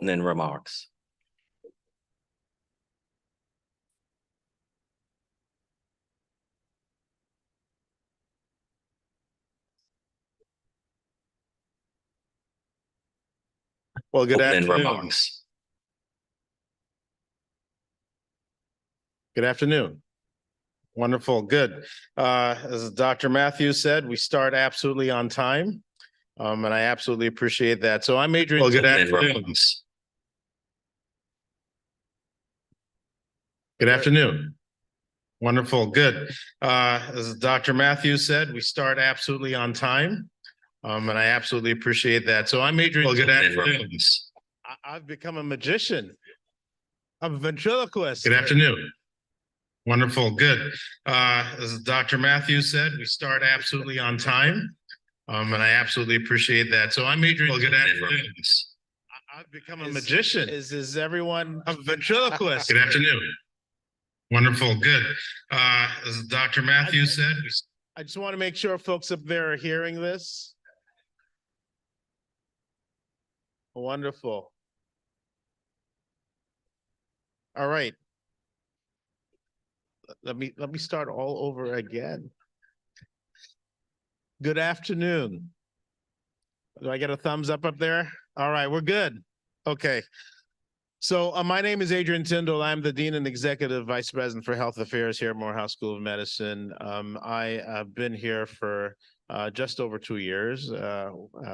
Opening remarks. Well, good Opening afternoon. remarks. Good afternoon. Wonderful. Good. As Dr. Matthews said, we start absolutely on time. And I absolutely appreciate that. So I'm Adrian. Well, good Opening afternoon. remarks. Good afternoon. Wonderful. Good. As Dr. Matthews said, we start absolutely on time. And I absolutely appreciate that. So I'm Adrian. Well, good Opening afternoon. remarks. I've become a magician. I'm a ventriloquist. Good afternoon. Wonderful. Good. As Dr. Matthews said, we start absolutely on time. And I absolutely appreciate that. So I'm Adrian. Well, good afternoon. I've become a magician. Is everyone a ventriloquist? Good afternoon. Wonderful. Good. As Dr. Matthews said, I just want to make sure folks up there are hearing this. Wonderful. All right. Let me start all over again. Good afternoon. Do I get a thumbs up there? All right, we're good. Okay. So my name is Adrian Tyndall. I'm the Dean and Executive Vice President for Health Affairs here at Morehouse School of Medicine. I have been here for just over 2 years,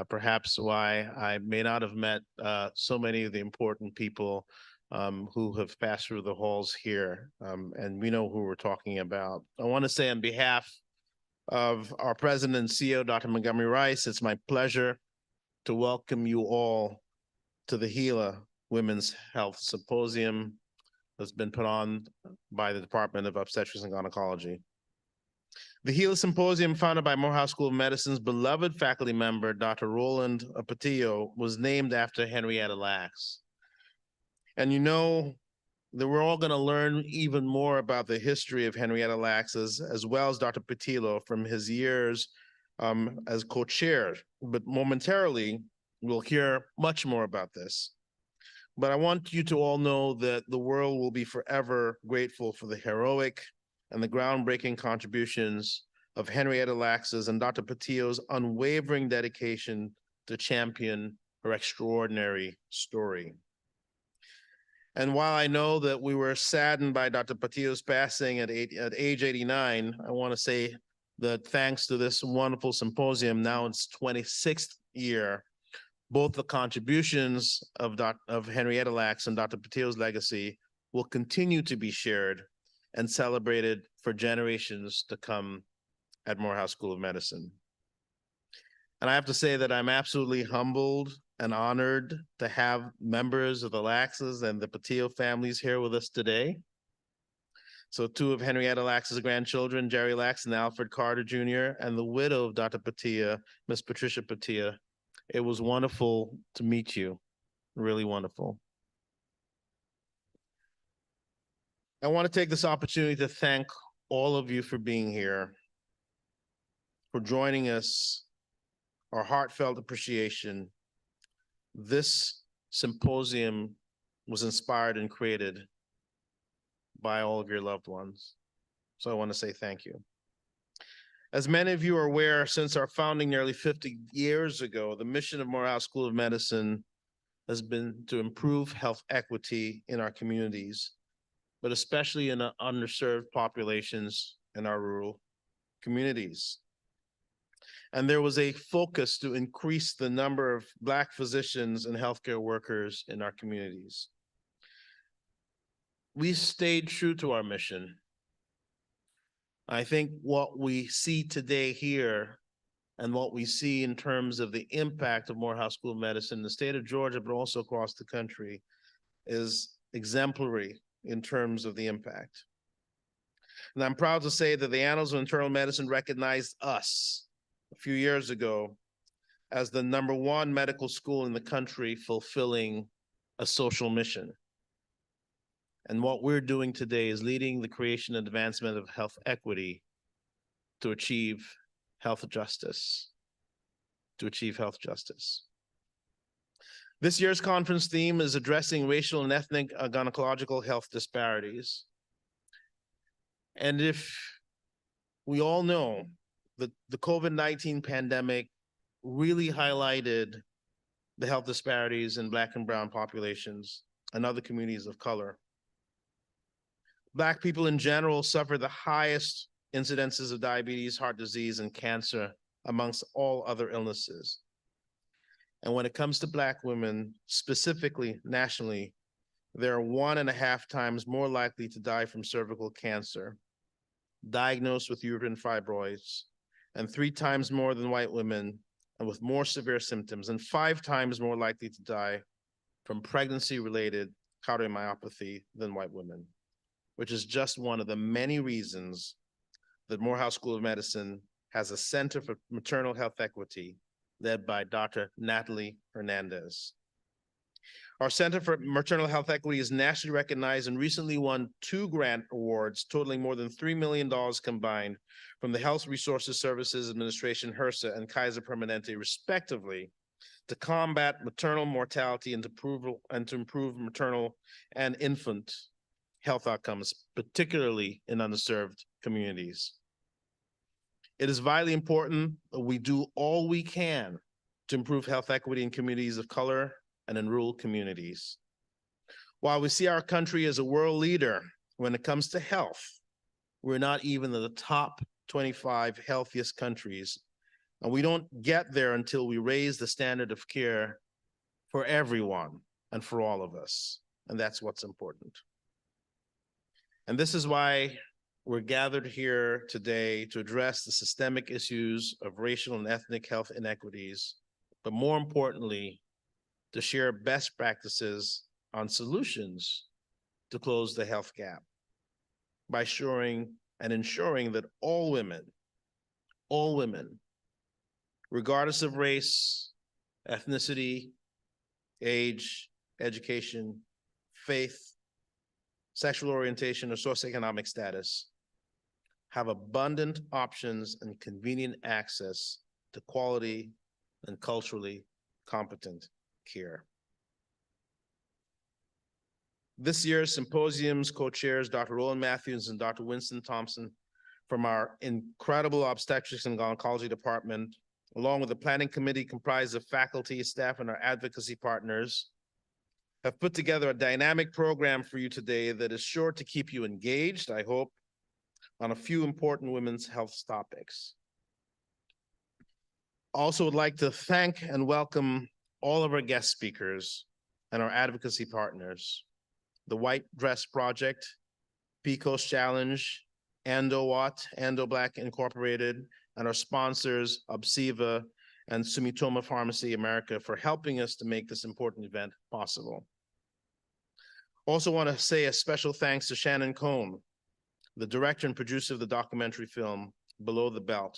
perhaps why I may not have met so many of the important people who have passed through the halls here, and we know who we're talking about. I want to say on behalf of our President and CEO, Dr. Montgomery Rice, it's my pleasure to welcome you all to the HeLa Women's Health Symposium that's been put on by the Department of Obstetrics and Gynecology. The HeLa Symposium, founded by Morehouse School of Medicine's beloved faculty member, Dr. Roland Patillo, was named after Henrietta Lacks. And you know that we're all going to learn even more about the history of Henrietta Lacks as well as Dr. Patillo from his years as co-chair. But momentarily, we'll hear much more about this. But I want you to all know that the world will be forever grateful for the heroic and the groundbreaking contributions of Henrietta Lacks's and Dr. Patillo's unwavering dedication to champion her extraordinary story. And while I know that we were saddened by Dr. Patillo's passing at age 89, I want to say that thanks to this wonderful symposium, now its 26th year, both the contributions of Henrietta Lacks and Dr. Patillo's legacy will continue to be shared and celebrated for generations to come at Morehouse School of Medicine. And I have to say that I'm absolutely humbled and honored to have members of the Laxes and the Patillo families here with us today. So 2 of Henrietta Lacks's grandchildren, Jerry Lacks and Alfred Carter Jr., and the widow of Dr. Patillo, Miss Patricia Patillo. It was wonderful to meet you, really wonderful. I want to take this opportunity to thank all of you for being here, for joining us, our heartfelt appreciation. This symposium was inspired and created by all of your loved ones. So I want to say thank you. As many of you are aware, since our founding nearly 50 years ago, the mission of Morehouse School of Medicine has been to improve health equity in our communities, but especially in the underserved populations in our rural communities. And there was a focus to increase the number of Black physicians and healthcare workers in our communities. We stayed true to our mission. I think what we see today here and what we see in terms of the impact of Morehouse School of Medicine in the state of Georgia, but also across the country, is exemplary in terms of the impact. And I'm proud to say that the Annals of Internal Medicine recognized us a few years ago as the #1 medical school in the country fulfilling a social mission. And what we're doing today is leading the creation and advancement of health equity to achieve health justice. This year's conference theme is addressing racial and ethnic gynecological health disparities. And if we all know that the COVID-19 pandemic really highlighted the health disparities in Black and brown populations and other communities of color. Black people in general suffer the highest incidences of diabetes, heart disease, and cancer amongst all other illnesses. And when it comes to Black women, specifically nationally, they are 1.5 times more likely to die from cervical cancer, diagnosed with uterine fibroids, and 3 times more than white women and with more severe symptoms, and 5 times more likely to die from pregnancy-related cardiomyopathy than white women, which is just one of the many reasons that Morehouse School of Medicine has a Center for Maternal Health Equity led by Dr. Natalie Hernandez. Our Center for Maternal Health Equity is nationally recognized and recently won 2 grant awards totaling more than $3 million combined from the Health Resources Services Administration, HRSA, and Kaiser Permanente, respectively, to combat maternal mortality and to improve maternal and infant health outcomes, particularly in underserved communities. It is vitally important that we do all we can to improve health equity in communities of color and in rural communities. While we see our country as a world leader when it comes to health, we're not even in the top 25 healthiest countries, and we don't get there until we raise the standard of care for everyone and for all of us, and that's what's important. And this is why we're gathered here today to address the systemic issues of racial and ethnic health inequities, but more importantly, to share best practices on solutions to close the health gap by ensuring that all women, regardless of race, ethnicity, age, education, faith, sexual orientation, or socioeconomic status, have abundant options and convenient access to quality and culturally competent care. This year's symposium's co-chairs, Dr. Roland Matthews and Dr. Winston Thompson from our incredible obstetrics and gynecology department, along with the planning committee comprised of faculty, staff, and our advocacy partners, have put together a dynamic program for you today that is sure to keep you engaged, I hope, on a few important women's health topics. Also would like to thank and welcome all of our guest speakers and our advocacy partners, the White Dress Project, PCOS Challenge, AndoWatt, Ando Black Incorporated, and our sponsors, Obsiva and Sumitomo Pharmacy America, for helping us to make this important event possible. Also want to say a special thanks to Shannon Cohn, the director and producer of the documentary film, Below the Belt,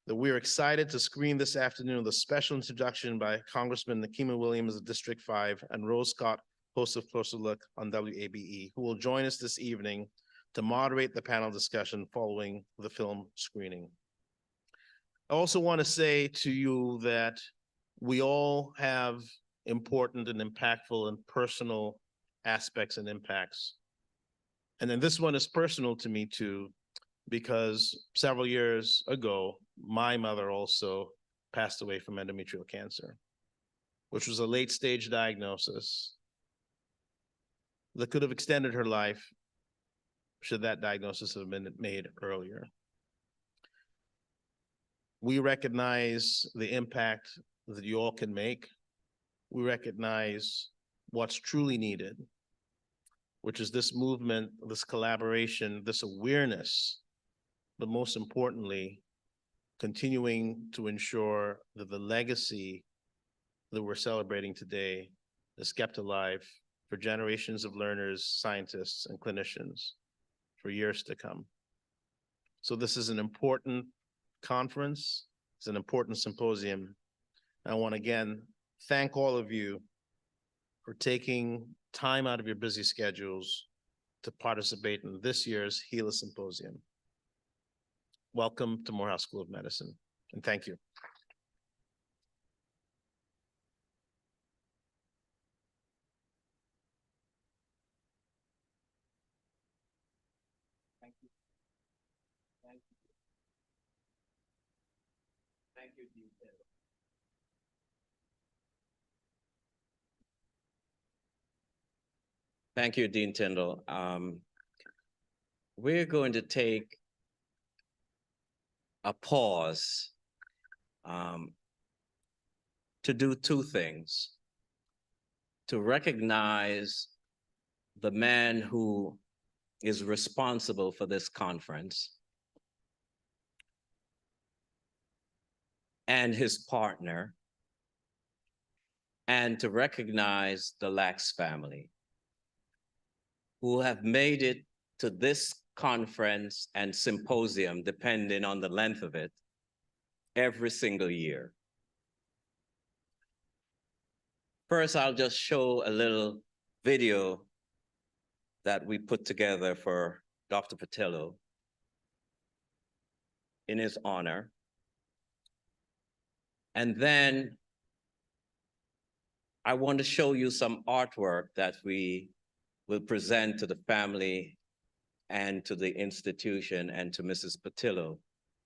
that we're excited to screen this afternoon with a special introduction by Congressman Nikema Williams of District 5 and Rose Scott, host of Closer Look on WABE, who will join us this evening to moderate the panel discussion following the film screening. I also want to say to you that we all have important and impactful and personal aspects and impacts. And then this one is personal to me too, because several years ago, my mother also passed away from endometrial cancer, which was a late stage diagnosis that could have extended her life should that diagnosis have been made earlier. We recognize the impact that you all can make. We recognize what's truly needed, which is this movement, this collaboration, this awareness, but most importantly, continuing to ensure that the legacy that we're celebrating today is kept alive for generations of learners, scientists, and clinicians for years to come. So this is an important conference. It's an important symposium. I want to again thank all of you for taking time out of your busy schedules to participate in this year's HeLa Symposium. Welcome to Morehouse School of Medicine, and thank you. Thank you, Dean Tyndall. We're going to take a pause to do two things. To recognize the man who is responsible for this conference and his partner, and to recognize the Lax family who have made it to this conference and symposium, depending on the length of it, every single year. First, I'll just show a little video that we put together for Dr. Patillo in his honor. And then I want to show you some artwork that we will present to the family and to the institution and to Mrs. Patillo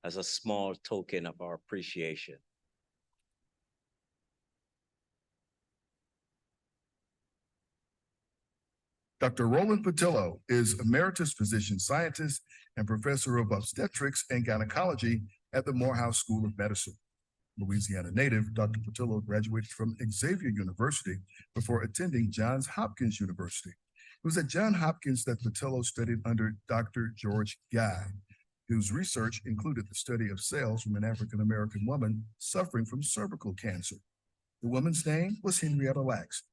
as a small token of our appreciation. Dr. Roland Patillo is Emeritus Physician Scientist and Professor of Obstetrics and Gynecology at the Morehouse School of Medicine. Louisiana native, Dr. Patillo graduated from Xavier University before attending Johns Hopkins University. It was at Johns Hopkins that Patillo studied under Dr. George Guy, whose research included the study of cells from an African-American woman suffering from cervical cancer. The woman's name was Henrietta Lacks,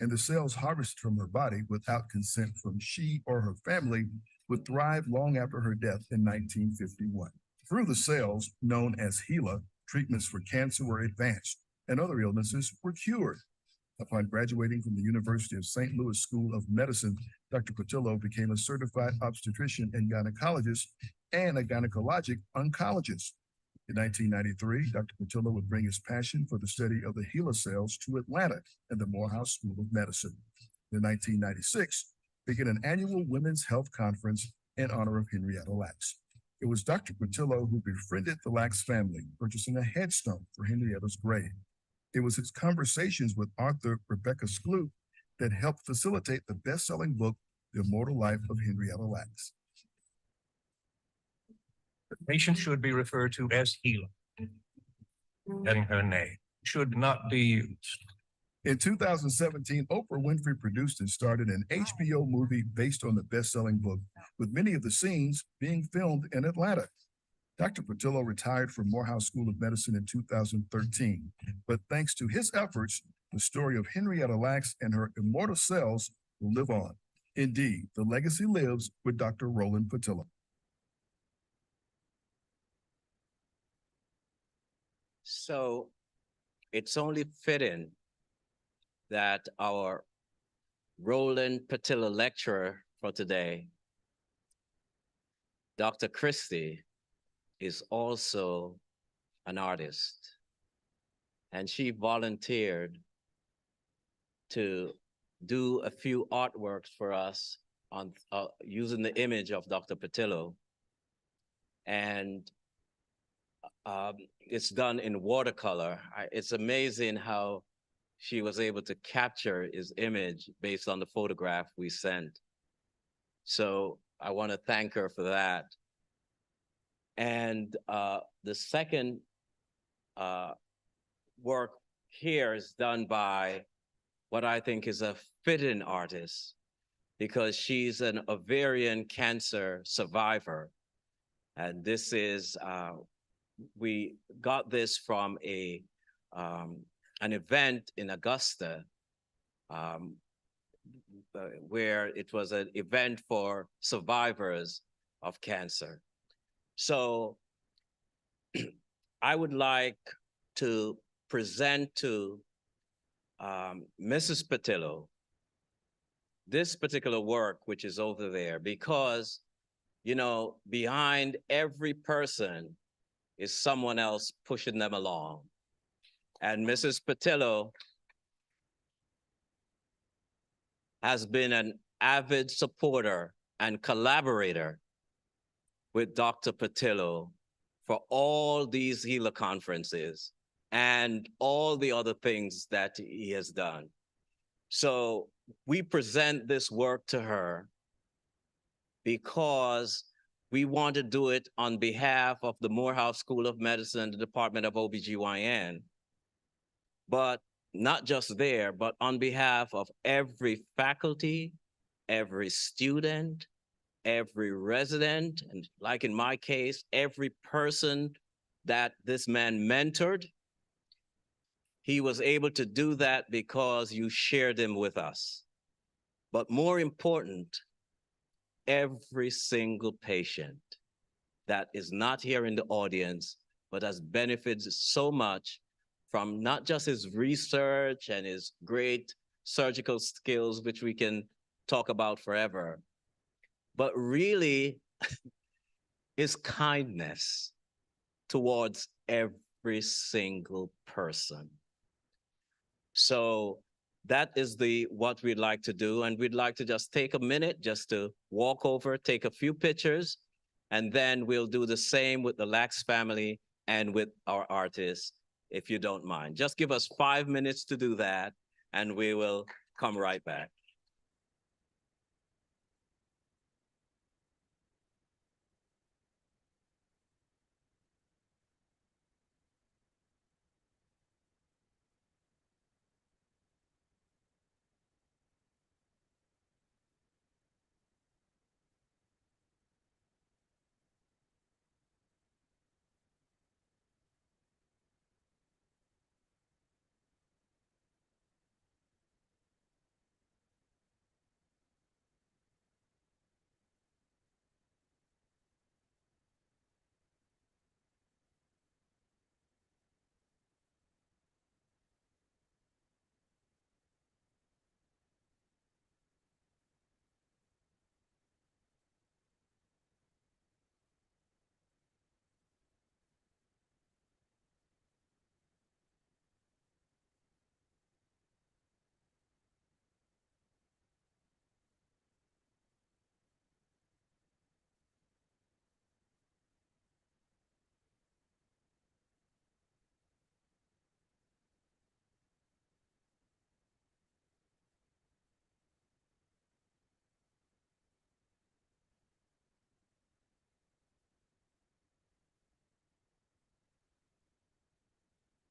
and the cells harvested from her body without consent from she or her family would thrive long after her death in 1951. Through the cells, known as HeLa, treatments for cancer were advanced and other illnesses were cured. Upon graduating from the University of St. Louis School of Medicine, Dr. Patillo became a certified obstetrician and gynecologist and a gynecologic oncologist. In 1993, Dr. Patillo would bring his passion for the study of the HeLa cells to Atlanta and the Morehouse School of Medicine. In 1996, began an annual Women's Health Conference in honor of Henrietta Lacks. It was Dr. Patillo who befriended the Lacks family, purchasing a headstone for Henrietta's grave. It was his conversations with author Rebecca Skloot that helped facilitate the best-selling book, The Immortal Life of Henrietta Lacks. The patient should be referred to as HeLa, getting her name. Should not be used. In 2017, Oprah Winfrey produced and starred an HBO movie based on the best-selling book, with many of the scenes being filmed in Atlanta. Dr. Patillo retired from Morehouse School of Medicine in 2013, but thanks to his efforts, the story of Henrietta Lacks and her immortal cells will live on. Indeed, the legacy lives with Dr. Roland Patillo. So it's only fitting that our Roland Patillo lecturer for today, Dr. Christie, is also an artist. And she volunteered to do a few artworks for us on using the image of Dr. Patillo. And it's done in watercolor. It's amazing how she was able to capture his image based on the photograph we sent. So I want to thank her for that. And the second work here is done by what I think is a fitting artist, because she's an ovarian cancer survivor. And this is, we got this from an event in Augusta, where it was an event for survivors of cancer. So I would like to present to Mrs. Patillo this particular work, which is over there, because, you know, behind every person is someone else pushing them along. And Mrs. Patillo has been an avid supporter and collaborator with Dr. Patillo for all these HeLa conferences and all the other things that he has done. So we present this work to her because we want to do it on behalf of the Morehouse School of Medicine, the Department of OBGYN, but not just there, but on behalf of every faculty, every student, every resident, and like in my case, every person that this man mentored. He was able to do that because you shared him with us. But more important, every single patient that is not here in the audience, but has benefited so much from not just his research and his great surgical skills, which we can talk about forever, but really his kindness towards every single person. So that is what we'd like to do. And we'd like to just take a minute just to walk over, take a few pictures, and then we'll do the same with the Lax family and with our artists, if you don't mind. Just give us 5 minutes to do that, and we will come right back.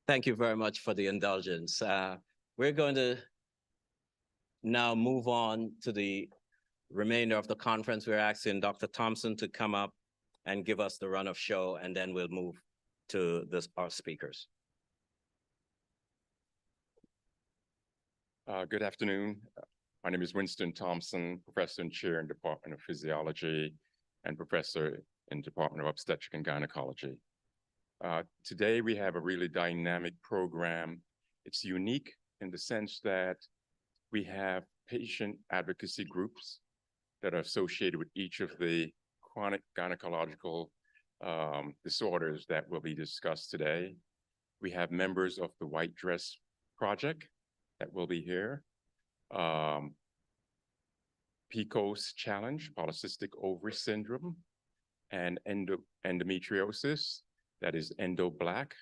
Thank you very much for the indulgence. We're going to now move on to the remainder of the conference. We're asking Dr. Thompson to come up and give us the run of show, and then we'll move to our speakers. Good afternoon. My name is Winston Thompson, Professor and Chair in Department of Physiology and Professor in Department of Obstetric and Gynecology. Today we have a really dynamic program. It's unique in the sense that we have patient advocacy groups that are associated with each of the chronic gynecological disorders that will be discussed today. We have members of the White Dress Project that will be here. PCOS challenge, polycystic ovary syndrome, and endometriosis, that is Endo-Black,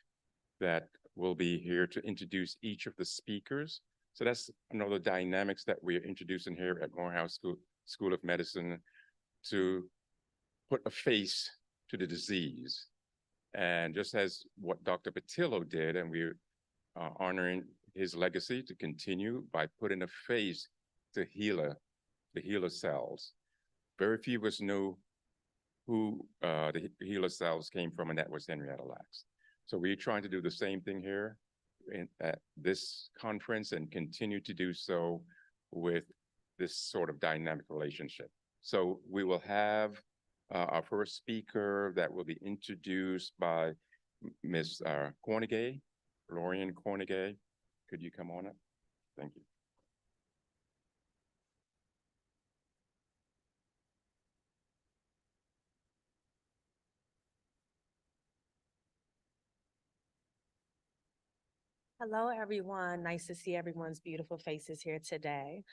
that will be here to introduce each of the speakers. So that's another dynamics that we are introducing here at Morehouse School of Medicine to put a face to the disease. And just as what Dr. Patillo did, and we're honoring his legacy to continue by putting a face to HeLa, the HeLa cells. Very few of us know who the HeLa cells came from, and that was Henrietta Lacks. So we're trying to do the same thing here at this conference and continue to do so with this sort of dynamic relationship. So we will have our first speaker that will be introduced by Ms. Cornegay, Lorian Cornegay. Could you come on up? Thank you. Hello, everyone. Nice to see everyone's beautiful faces here today.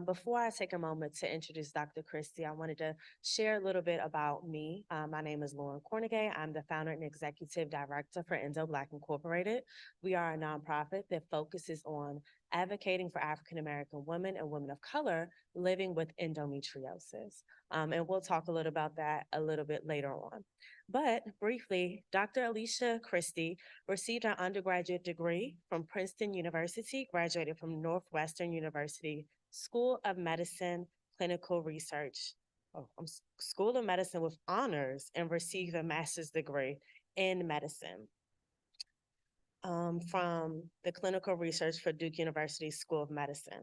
Before I take a moment to introduce Dr. Christie, I wanted to share a little bit about me. My name is Lauren Cornegay. I'm the founder and executive director for Endo Black Incorporated. We are a nonprofit that focuses on advocating for African-American women and women of color living with endometriosis. And we'll talk a little about that a little bit later on. But briefly, Dr. Alicia Christie received her undergraduate degree from Princeton University, graduated from Northwestern University School of Medicine, Clinical Research, School of Medicine with honors, and received a master's degree in medicine from the Clinical Research for Duke University School of Medicine.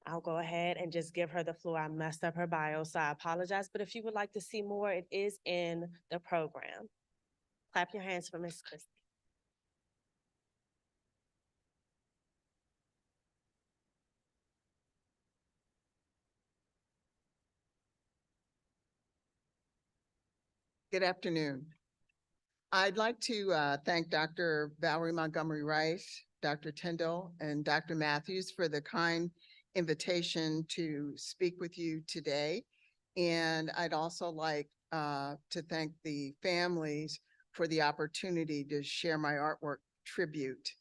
I'll go ahead and just give her the floor. I messed up her bio, so I apologize. But if you would like to see more, it is in the program. Clap your hands for Ms. Christie. Good afternoon. I'd like to thank Dr. Valerie Montgomery Rice, Dr. Tyndall, and Dr. Matthews for the kind invitation to speak with you today. And I'd also like to thank the families for the opportunity to share my artwork tribute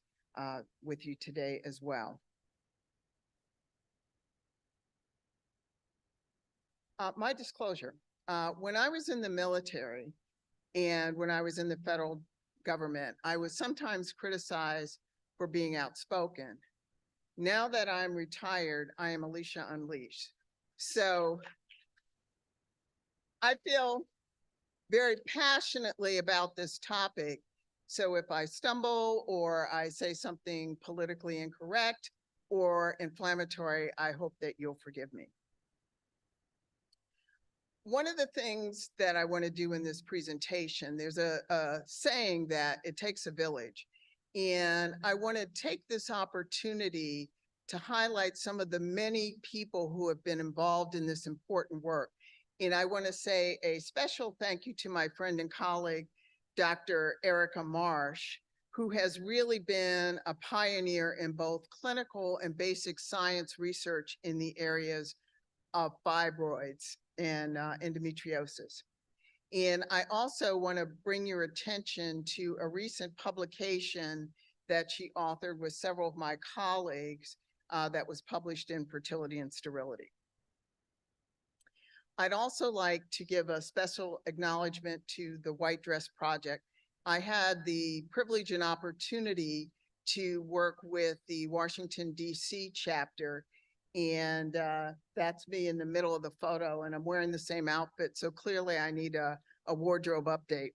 with you today as well. My disclosure, when I was in the military and when I was in the federal government, I was sometimes criticized for being outspoken. Now that I'm retired, I am Alicia Unleashed. So I feel very passionately about this topic. So if I stumble or I say something politically incorrect or inflammatory, I hope that you'll forgive me. One of the things that I want to do in this presentation, there's a saying that it takes a village. And I want to take this opportunity to highlight some of the many people who have been involved in this important work. And I want to say a special thank you to my friend and colleague, Dr. Erica Marsh, who has really been a pioneer in both clinical and basic science research in the areas of fibroids and endometriosis. And I also want to bring your attention to a recent publication that she authored with several of my colleagues that was published in Fertility and Sterility. I'd also like to give a special acknowledgement to the White Dress Project. I had the privilege and opportunity to work with the Washington, D.C. chapter, and that's me in the middle of the photo, and I'm wearing the same outfit, so clearly I need a wardrobe update.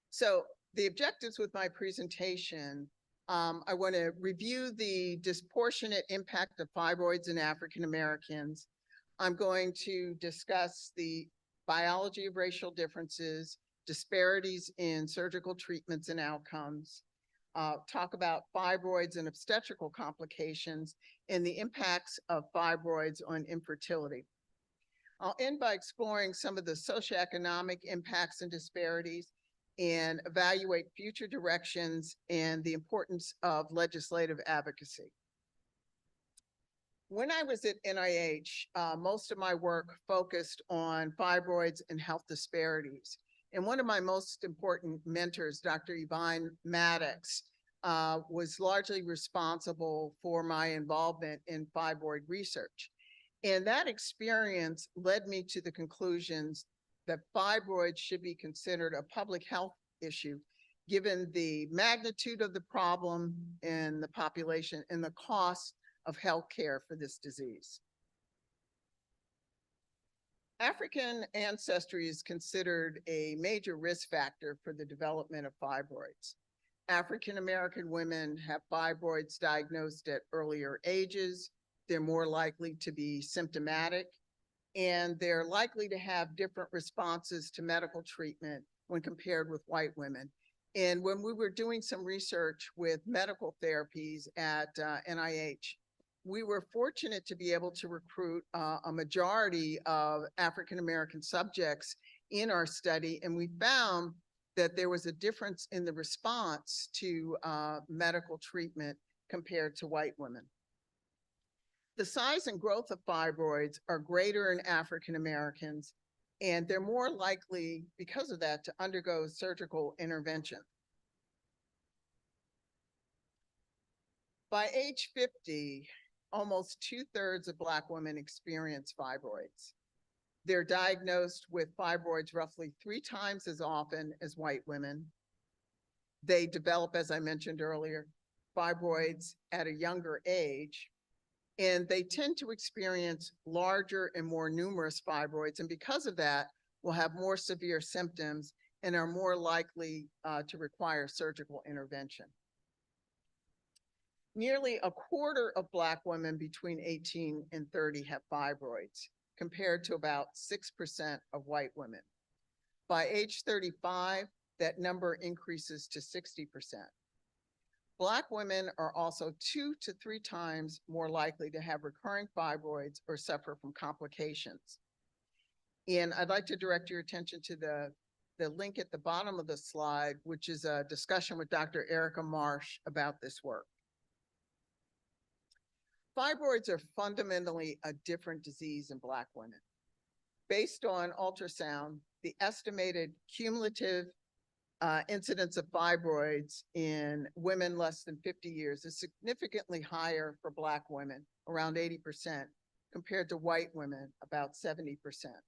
So the objectives with my presentation, I want to review the disproportionate impact of fibroids in African Americans. I'm going to discuss the biology of racial differences, disparities in surgical treatments and outcomes, talk about fibroids and obstetrical complications and the impacts of fibroids on infertility. I'll end by exploring some of the socioeconomic impacts and disparities and evaluate future directions and the importance of legislative advocacy. When I was at NIH, most of my work focused on fibroids and health disparities. And one of my most important mentors, Dr. Yvonne Maddox, was largely responsible for my involvement in fibroid research. And that experience led me to the conclusions that fibroids should be considered a public health issue, given the magnitude of the problem in the population and the cost of healthcare for this disease. African ancestry is considered a major risk factor for the development of fibroids. African American women have fibroids diagnosed at earlier ages. They're more likely to be symptomatic, and they're likely to have different responses to medical treatment when compared with white women. And when we were doing some research with medical therapies at NIH, we were fortunate to be able to recruit a majority of African American subjects in our study, and we found that there was a difference in the response to medical treatment compared to white women. The size and growth of fibroids are greater in African Americans, and they're more likely, because of that, to undergo surgical intervention. By age 50, almost 2/3 of Black women experience fibroids. They're diagnosed with fibroids roughly 3 times as often as white women. They develop, as I mentioned earlier, fibroids at a younger age, and they tend to experience larger and more numerous fibroids. And because of that, will have more severe symptoms and are more likely to require surgical intervention. Nearly a quarter of Black women between 18 and 30 have fibroids, compared to about 6% of white women. By age 35, that number increases to 60%. Black women are also 2 to 3 times more likely to have recurring fibroids or suffer from complications. And I'd like to direct your attention to the link at the bottom of the slide, which is a discussion with Dr. Erica Marsh about this work. Fibroids are fundamentally a different disease in Black women. Based on ultrasound, the estimated cumulative incidence of fibroids in women less than 50 years is significantly higher for Black women, around 80%, compared to white women, about 70%.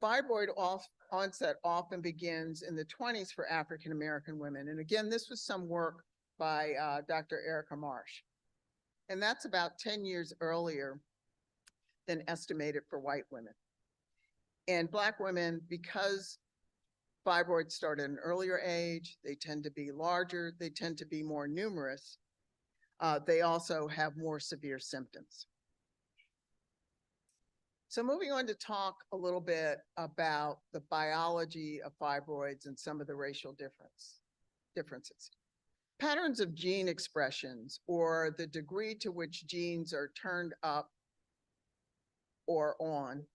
Fibroid onset often begins in the 20s for African American women. And again, this was some work by Dr. Erica Marsh. And that's about 10 years earlier than estimated for white women. And Black women, because fibroids start at an earlier age, they tend to be larger, they tend to be more numerous. They also have more severe symptoms. So moving on to talk a little bit about the biology of fibroids and some of the racial differences. Patterns of gene expressions, or the degree to which genes are turned up or on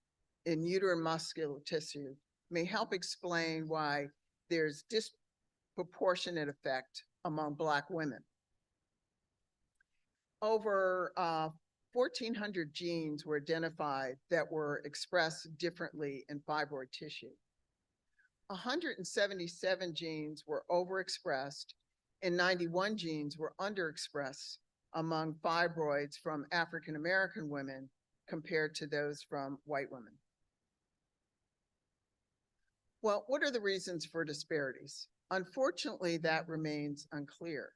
in uterine muscular tissue, may help explain why there's disproportionate effect among Black women. Over 1,400 genes were identified that were expressed differently in fibroid tissue. 177 genes were overexpressed and 91 genes were underexpressed among fibroids from African American women compared to those from white women. Well, what are the reasons for disparities? Unfortunately, that remains unclear.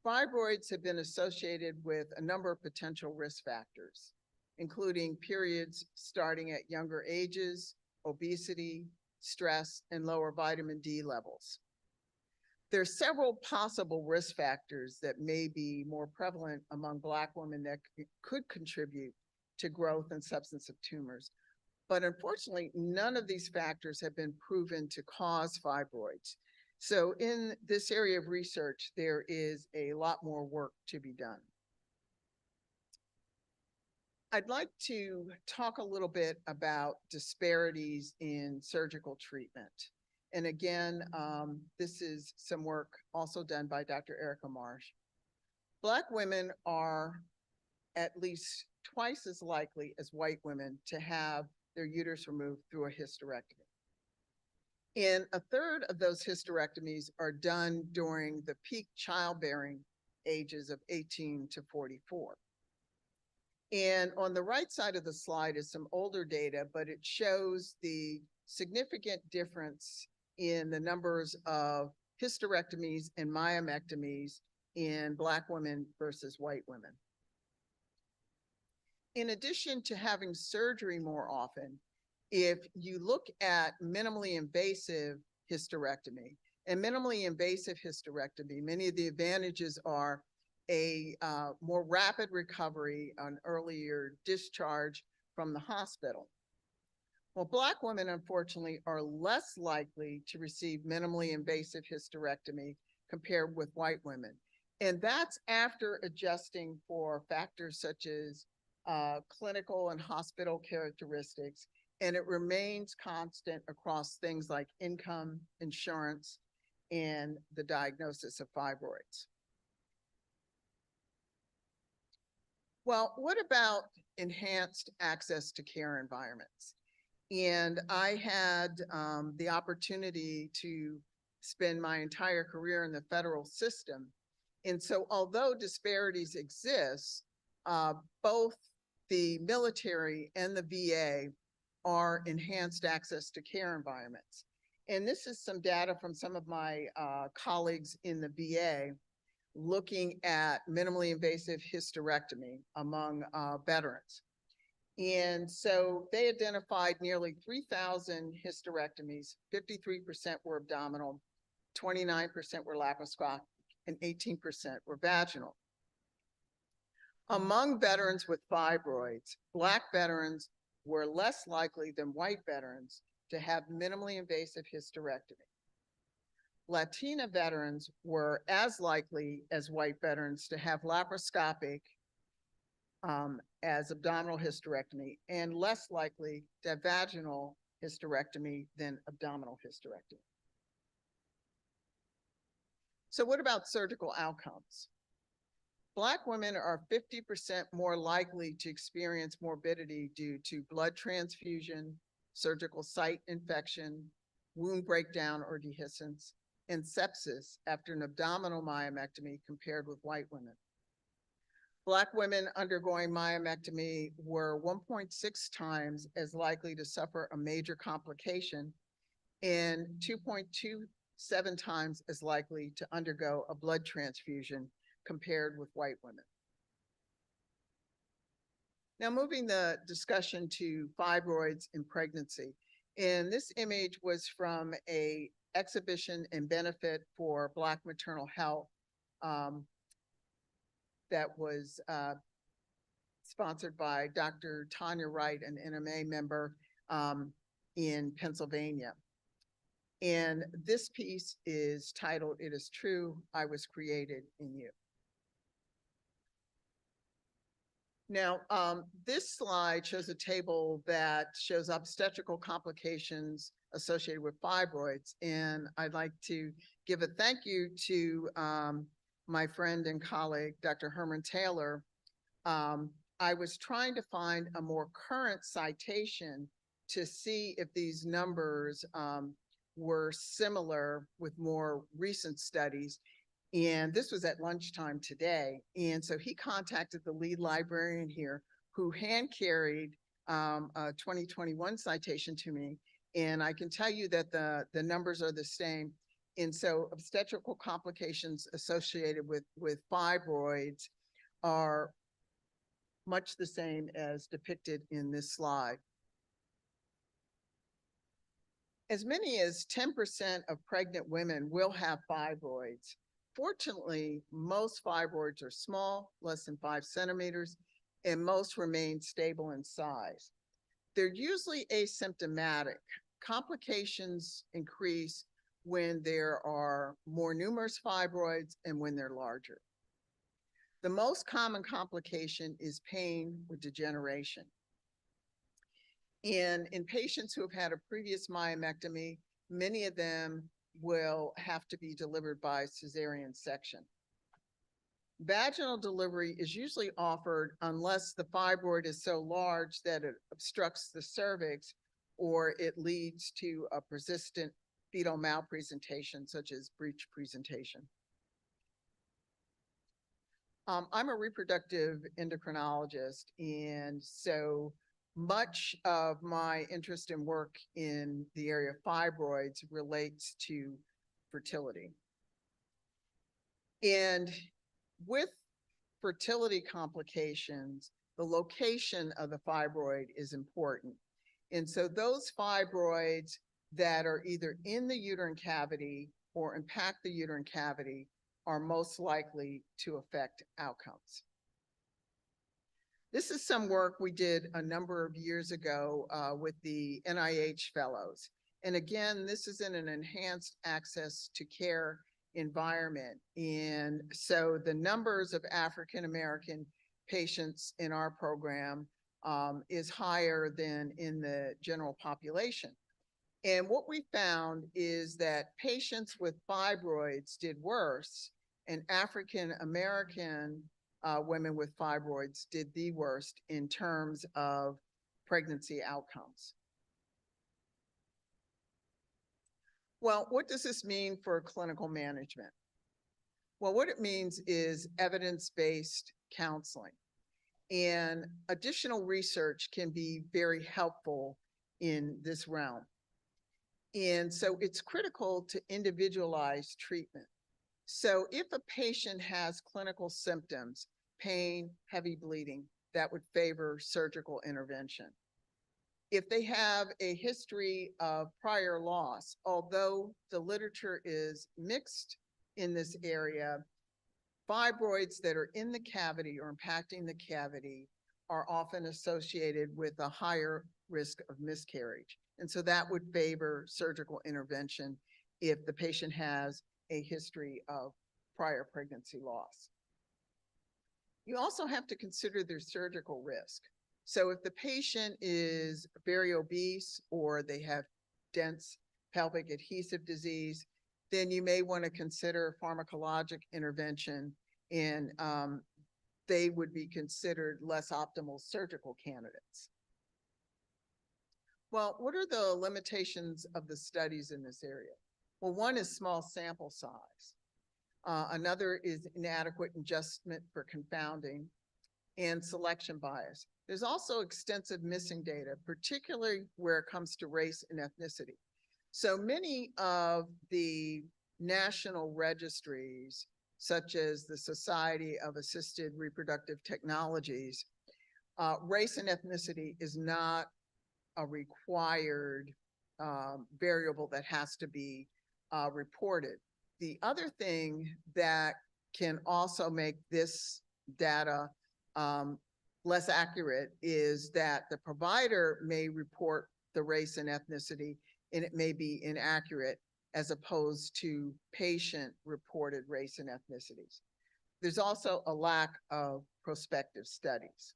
Fibroids have been associated with a number of potential risk factors, including periods starting at younger ages, obesity, stress, and lower vitamin D levels. There are several possible risk factors that may be more prevalent among Black women that could contribute to growth and substantive tumors. But unfortunately, none of these factors have been proven to cause fibroids. So in this area of research, there is a lot more work to be done. I'd like to talk a little bit about disparities in surgical treatment. And again, this is some work also done by Dr. Erica Marsh. Black women are at least twice as likely as white women to have their uterus removed through a hysterectomy. And a third of those hysterectomies are done during the peak childbearing ages of 18 to 44. And on the right side of the slide is some older data, but it shows the significant difference in the numbers of hysterectomies and myomectomies in Black women versus white women. In addition to having surgery more often, if you look at minimally invasive hysterectomy, and minimally invasive hysterectomy, many of the advantages are a more rapid recovery, an earlier discharge from the hospital. Well, Black women, unfortunately, are less likely to receive minimally invasive hysterectomy compared with white women. And that's after adjusting for factors such as clinical and hospital characteristics and it remains constant across things like income, insurance, and the diagnosis of fibroids. Well, what about enhanced access to care environments? And I had the opportunity to spend my entire career in the federal system. And so although disparities exist, both the military and the VA are enhanced access to care environments. And this is some data from some of my colleagues in the VA looking at minimally invasive hysterectomy among veterans. And so they identified nearly 3,000 hysterectomies, 53% were abdominal, 29% were laparoscopic, and 18% were vaginal. Among veterans with fibroids, Black veterans were less likely than white veterans to have minimally invasive hysterectomy. Latina veterans were as likely as white veterans to have laparoscopic as abdominal hysterectomy and less likely to have vaginal hysterectomy than abdominal hysterectomy. So what about surgical outcomes? Black women are 50% more likely to experience morbidity due to blood transfusion, surgical site infection, wound breakdown or dehiscence, and sepsis after an abdominal myomectomy compared with white women. Black women undergoing myomectomy were 1.6 times as likely to suffer a major complication and 2.27 times as likely to undergo a blood transfusion compared with white women. Now moving the discussion to fibroids in pregnancy. And this image was from an exhibition and benefit for Black maternal health that was sponsored by Dr. Tanya Wright, an NMA member in Pennsylvania. And this piece is titled, "It is True, I Was Created in You." Now, this slide shows a table that shows obstetrical complications associated with fibroids. And I'd like to give a thank you to my friend and colleague, Dr. Herman Taylor. I was trying to find a more current citation to see if these numbers were similar with more recent studies. And this was at lunchtime today. And so he contacted the lead librarian here who hand carried a 2021 citation to me. And I can tell you that the numbers are the same. And so obstetrical complications associated with fibroids are much the same as depicted in this slide. As many as 10% of pregnant women will have fibroids. Fortunately, most fibroids are small, less than 5 centimeters, and most remain stable in size. They're usually asymptomatic. Complications increase when there are more numerous fibroids and when they're larger. The most common complication is pain with degeneration. And in patients who have had a previous myomectomy, many of them will have to be delivered by cesarean section. Vaginal delivery is usually offered unless the fibroid is so large that it obstructs the cervix or it leads to a persistent fetal malpresentation such as breech presentation. I'm a reproductive endocrinologist, and so much of my interest and work in the area of fibroids relates to fertility. And with fertility complications, the location of the fibroid is important. And so those fibroids that are either in the uterine cavity or impact the uterine cavity are most likely to affect outcomes. This is some work we did a number of years ago with the NIH fellows. And again, this is in an enhanced access to care environment. And so the numbers of African-American patients in our program is higher than in the general population. And what we found is that patients with fibroids did worse, and African American women with fibroids did the worst in terms of pregnancy outcomes. Well, what does this mean for clinical management? Well, what it means is evidence-based counseling. And additional research can be very helpful in this realm. And so it's critical to individualize treatment. So if a patient has clinical symptoms, pain, heavy bleeding, that would favor surgical intervention. If they have a history of prior loss, although the literature is mixed in this area, fibroids that are in the cavity or impacting the cavity are often associated with a higher risk of miscarriage. And so that would favor surgical intervention if the patient has a history of prior pregnancy loss. You also have to consider their surgical risk. So if the patient is very obese or they have dense pelvic adhesive disease, then you may want to consider pharmacologic intervention, and they would be considered less optimal surgical candidates. Well, what are the limitations of the studies in this area? Well, one is small sample size. Another is inadequate adjustment for confounding and selection bias. There's also extensive missing data, particularly where it comes to race and ethnicity. So many of the national registries, such as the Society of Assisted Reproductive Technologies, race and ethnicity is not a required variable that has to be reported. The other thing that can also make this data less accurate is that the provider may report the race and ethnicity, and it may be inaccurate as opposed to patient-reported race and ethnicities. There's also a lack of prospective studies.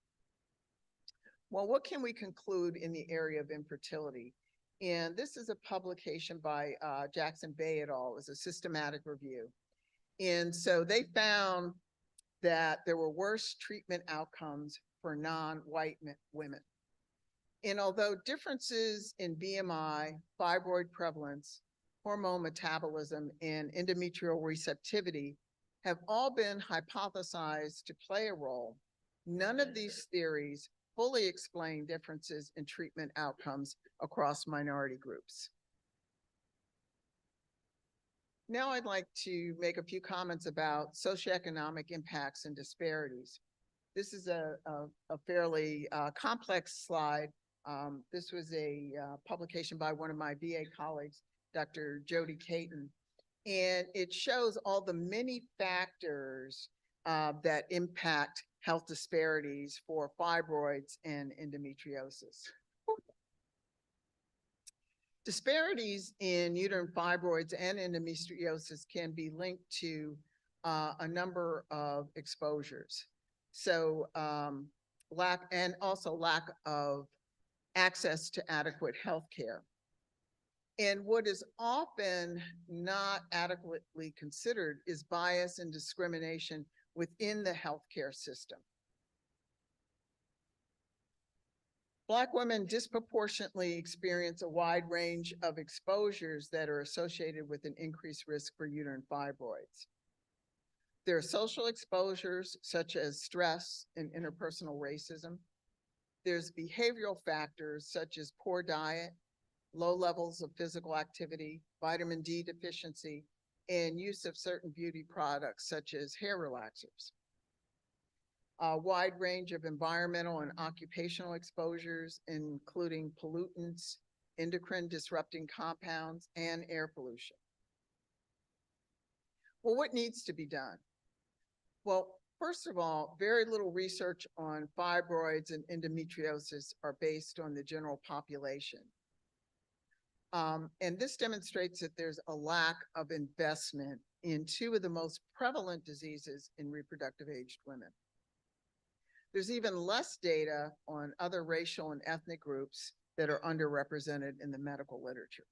Well, what can we conclude in the area of infertility? And this is a publication by Jackson Bay et al. It was a systematic review. And so they found that there were worse treatment outcomes for non-white women. And although differences in BMI, fibroid prevalence, hormone metabolism, and endometrial receptivity have all been hypothesized to play a role, none of these theories fully explain differences in treatment outcomes across minority groups. Now I'd like to make a few comments about socioeconomic impacts and disparities. This is a fairly complex slide. This was a publication by one of my VA colleagues, Dr. Jody Caton, and it shows all the many factors that impact health disparities for fibroids and endometriosis. Disparities in uterine fibroids and endometriosis can be linked to a number of exposures. So lack of access to adequate health care. And what is often not adequately considered is bias and discrimination within the healthcare system. Black women disproportionately experience a wide range of exposures that are associated with an increased risk for uterine fibroids. There are social exposures such as stress and interpersonal racism. There's behavioral factors such as poor diet, low levels of physical activity, vitamin D deficiency, and use of certain beauty products such as hair relaxers. A wide range of environmental and occupational exposures, including pollutants, endocrine disrupting compounds, and air pollution. Well, what needs to be done? Well, first of all, very little research on fibroids and endometriosis are based on the general population. And this demonstrates that there's a lack of investment in two of the most prevalent diseases in reproductive aged women. There's even less data on other racial and ethnic groups that are underrepresented in the medical literature.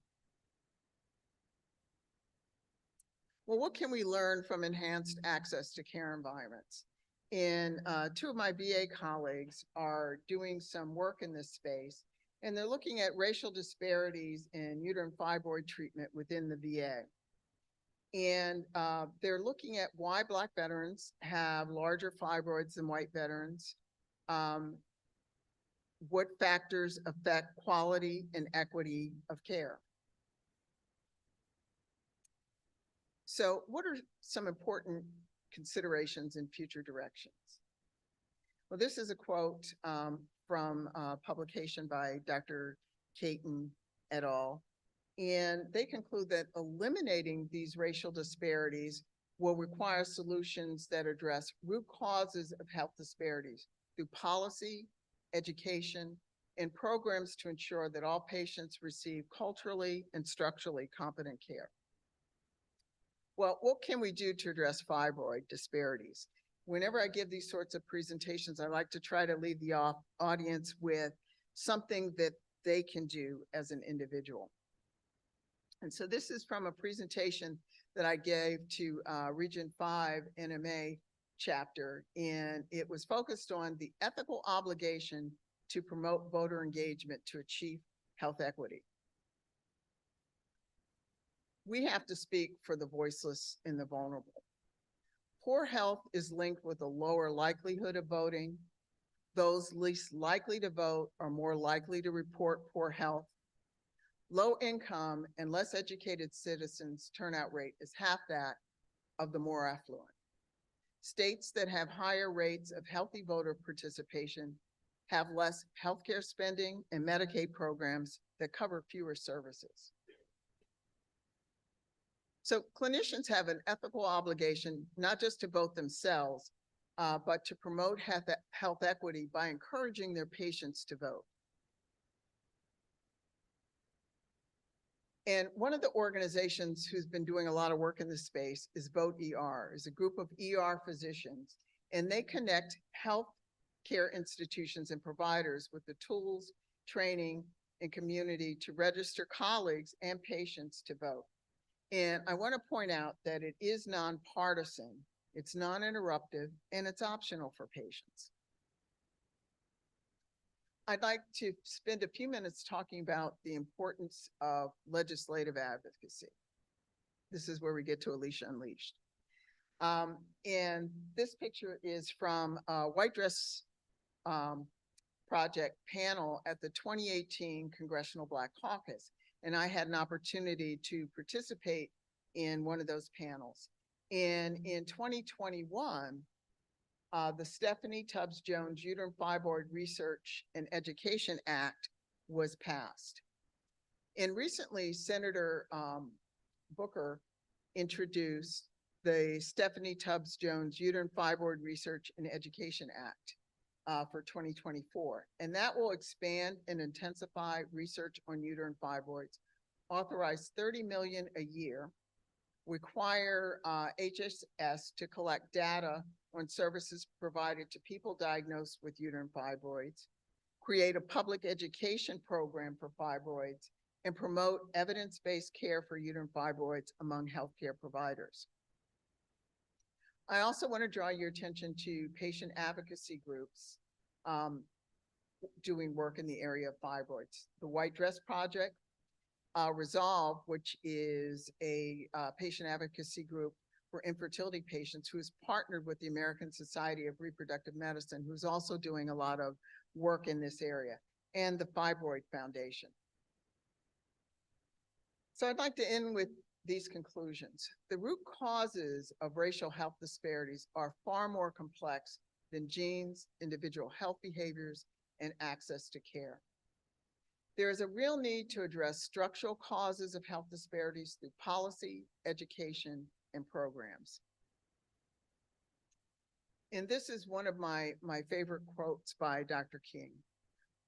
Well, what can we learn from enhanced access to care environments? And two of my VA colleagues are doing some work in this space, and they're looking at racial disparities in uterine fibroid treatment within the VA. And they're looking at why Black veterans have larger fibroids than white veterans, what factors affect quality and equity of care. So what are some important considerations in future directions? Well, this is a quote from a publication by Dr. Caton et al. And they conclude that eliminating these racial disparities will require solutions that address root causes of health disparities through policy, education, and programs to ensure that all patients receive culturally and structurally competent care. Well, what can we do to address fibroid disparities? Whenever I give these sorts of presentations, I like to try to leave the audience with something that they can do as an individual. And so this is from a presentation that I gave to Region 5 NMA chapter, and it was focused on the ethical obligation to promote voter engagement to achieve health equity. We have to speak for the voiceless and the vulnerable. Poor health is linked with a lower likelihood of voting. Those least likely to vote are more likely to report poor health. Low income and less educated citizens' turnout rate is half that of the more affluent. States that have higher rates of healthy voter participation have less healthcare spending and Medicaid programs that cover fewer services. So clinicians have an ethical obligation, not just to vote themselves, but to promote health equity by encouraging their patients to vote. And one of the organizations who's been doing a lot of work in this space is Vote ER, is a group of ER physicians, and they connect health care institutions and providers with the tools, training, and community to register colleagues and patients to vote. And I want to point out that it is nonpartisan, it's non-interruptive, and it's optional for patients. I'd like to spend a few minutes talking about the importance of legislative advocacy. This is where we get to Alicia Unleashed. And this picture is from a White Dress Project panel at the 2018 Congressional Black Caucus. And I had an opportunity to participate in one of those panels. And in 2021, the Stephanie Tubbs Jones Uterine Fibroid Research and Education Act was passed. And recently, Senator Booker introduced the Stephanie Tubbs Jones Uterine Fibroid Research and Education Act for 2024. And that will expand and intensify research on uterine fibroids, authorize $30 million a year, require HSS to collect data on services provided to people diagnosed with uterine fibroids, create a public education program for fibroids, and promote evidence-based care for uterine fibroids among healthcare providers. I also want to draw your attention to patient advocacy groups doing work in the area of fibroids. The White Dress Project, Resolve, which is a patient advocacy group for infertility patients who is partnered with the American Society of Reproductive Medicine, who's also doing a lot of work in this area, and the Fibroid Foundation. So I'd like to end with these conclusions. The root causes of racial health disparities are far more complex than genes, individual health behaviors, and access to care. There is a real need to address structural causes of health disparities through policy, education, and programs. And this is one of my favorite quotes by Dr. King.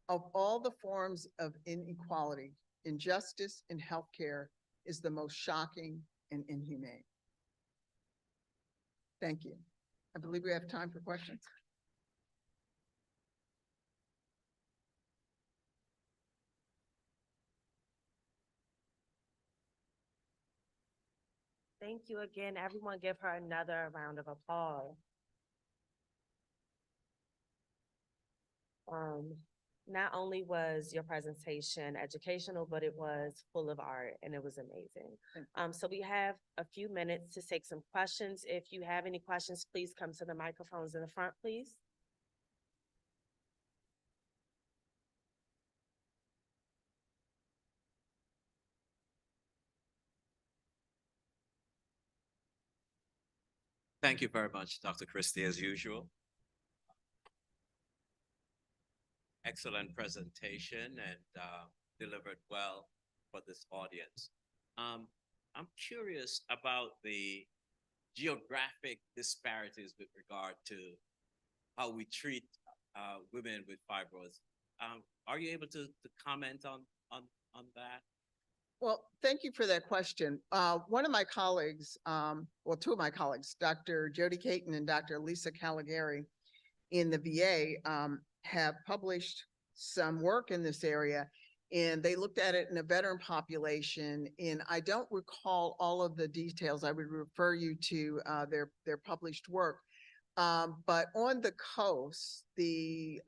Of all the forms of inequality, injustice in healthcare is the most shocking and inhumane. Thank you. I believe we have time for questions. Thank you again. Everyone give her another round of applause. Not only was your presentation educational, but it was full of art and it was amazing. So we have a few minutes to take some questions. If you have any questions, please come to the microphones in the front, please. Thank you very much, Dr. Christie, as usual. Excellent presentation and delivered well for this audience. I'm curious about the geographic disparities with regard to how we treat women with fibroids. Are you able to comment on that? Well, thank you for that question. One of my colleagues, well, two of my colleagues, Dr. Jody Caton and Dr. Lisa Caligari in the VA, have published some work in this area, and they looked at it in a veteran population. And I don't recall all of the details. I would refer you to their published work. But on the coast, the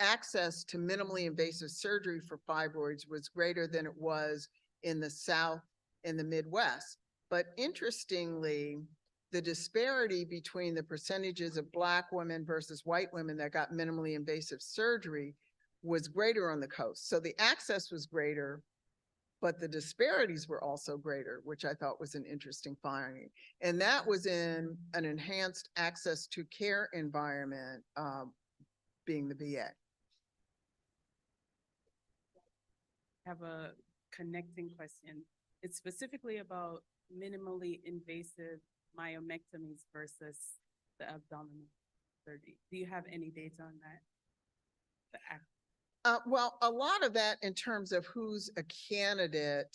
access to minimally invasive surgery for fibroids was greater than it was in the South and the Midwest. But interestingly, the disparity between the percentages of Black women versus white women that got minimally invasive surgery was greater on the coast. So the access was greater, but the disparities were also greater, which I thought was an interesting finding. And that was in an enhanced access to care environment, being the VA. Have a connecting question. It's specifically about minimally invasive myomectomies versus the abdominal surgery. Do you have any data on that? Well, a lot of that in terms of who's a candidate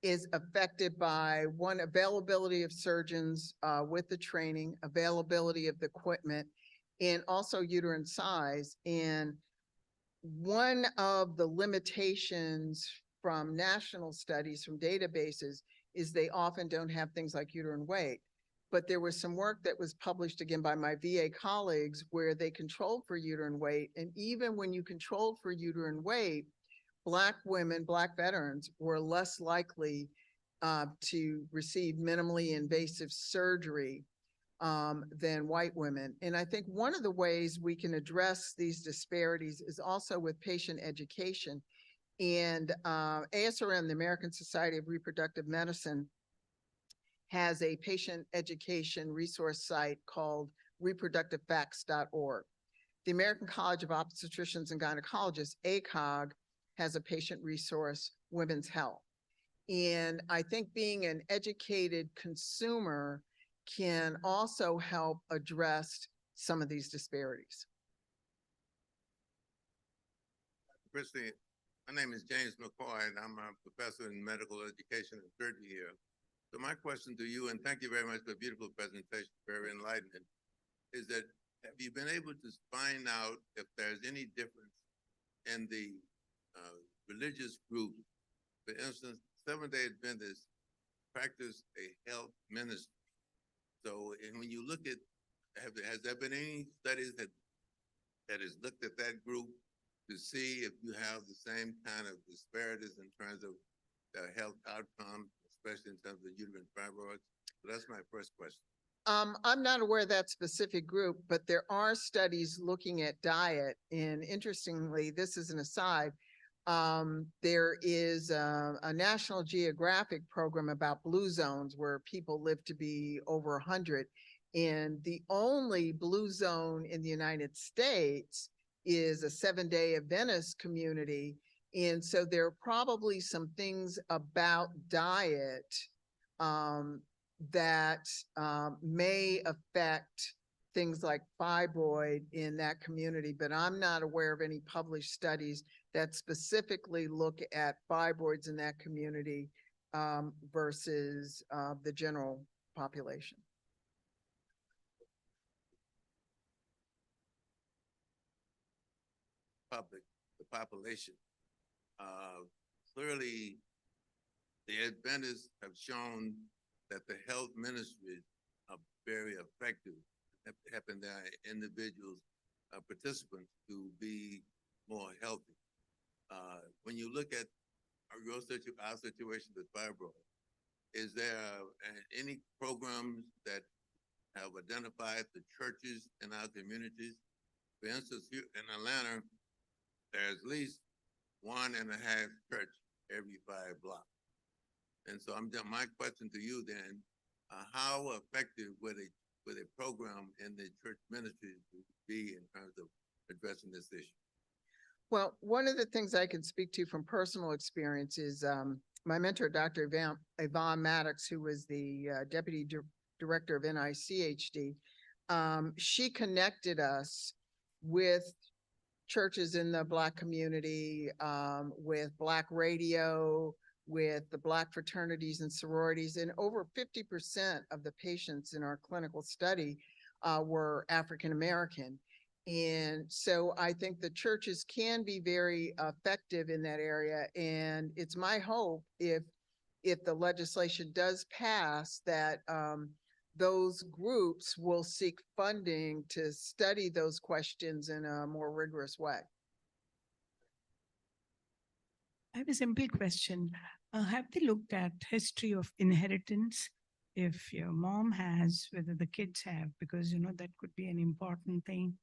is affected by one, availability of surgeons with the training, availability of the equipment, and also uterine size. And one of the limitations from national studies, from databases, is they often don't have things like uterine weight. But there was some work that was published again by my VA colleagues where they controlled for uterine weight. And even when you controlled for uterine weight, Black women, Black veterans were less likely to receive minimally invasive surgery than white women. And I think one of the ways we can address these disparities is also with patient education. And ASRM, the American Society of Reproductive Medicine, has a patient education resource site called reproductivefacts.org. The American College of Obstetricians and Gynecologists, ACOG, has a patient resource, Women's Health. And I think being an educated consumer can also help address some of these disparities. Christy, my name is James McCoy, and I'm a professor in medical education and surgery here. So my question to you, and thank you very much for a beautiful presentation, very enlightening, is that have you been able to find out if there's any difference in the religious group? For instance, Seventh-day Adventists practice a health ministry. So, and when you look at, has there been any studies that has looked at that group to see if you have the same kind of disparities in terms of health outcomes, especially in terms of uterine fibroids? So that's my first question. I'm not aware of that specific group, but there are studies looking at diet. And interestingly, this is an aside, there is a National Geographic program about blue zones where people live to be over 100. And the only blue zone in the United States is a Seventh-day Adventist community. And so there are probably some things about diet that may affect things like fibroid in that community, but I'm not aware of any published studies that specifically look at fibroids in that community versus the general population. The population. Clearly, The Adventists have shown that the health ministries are very effective at helping their individuals, participants to be more healthy. When you look at our situation with fibroid, is there any programs that have identified the churches in our communities? For instance, here in Atlanta, there's at least 1.5 church every 5 blocks. And so my question to you then, how effective would a program in the church ministry be in terms of addressing this issue? Well, one of the things I can speak to from personal experience is my mentor, Dr. Yvonne Maddox, who was the Deputy Director of NICHD. She connected us with churches in the Black community, with Black radio, with the Black fraternities and sororities, and over 50% of the patients in our clinical study were African American. And so I think the churches can be very effective in that area. And it's my hope if the legislation does pass that those groups will seek funding to study those questions in a more rigorous way. I have a simple question. Have they looked at history of inheritance? If your mom has, whether the kids have, because that could be an important thing.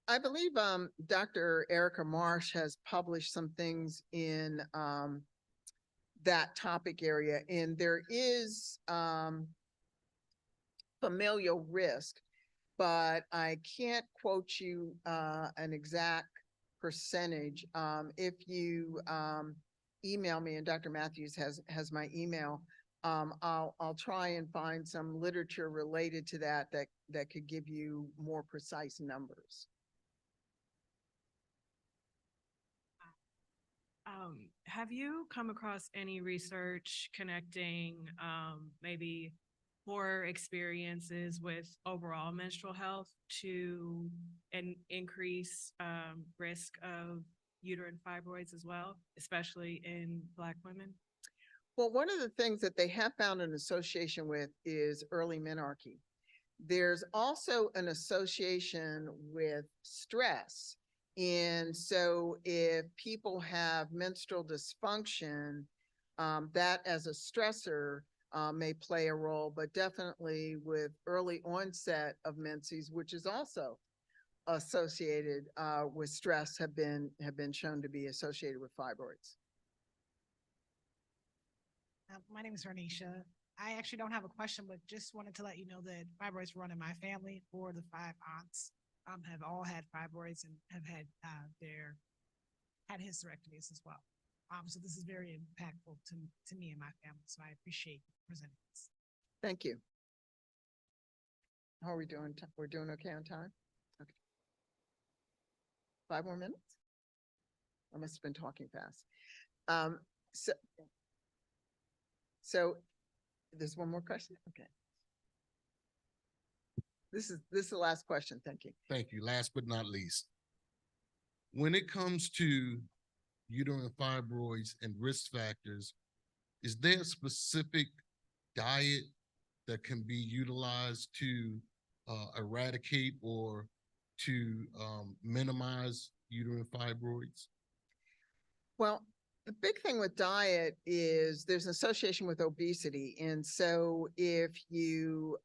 I believe Dr. Erica Marsh has published some things in that topic area, and there is familial risk, but I can't quote you an exact percentage. If you email me, and Dr. Matthews has my email, I'll try and find some literature related to that could give you more precise numbers. Have you come across any research connecting maybe poor experiences with overall menstrual health to an increase risk of uterine fibroids as well, especially in Black women? Well, one of the things that they have found an association with is early menarche. There's also an association with stress. And so if people have menstrual dysfunction, that as a stressor may play a role, but definitely with early onset of menses, which is also associated with stress, have been shown to be associated with fibroids. My name is Renisha. I actually don't have a question, but just wanted to let you know that fibroids run in my family. 4 of the 5 aunts have all had fibroids and have had hysterectomies as well. So this is very impactful to me and my family. So I appreciate presenting this. Thank you. How are we doing? We're doing okay on time? Okay. 5 more minutes? I must have been talking fast. So there's one more question? Okay. This is the last question. Thank you. Thank you. Last but not least, when it comes to uterine fibroids and risk factors, is there a specific diet that can be utilized to eradicate or to minimize uterine fibroids? Well, the big thing with diet is there's an association with obesity. And so if you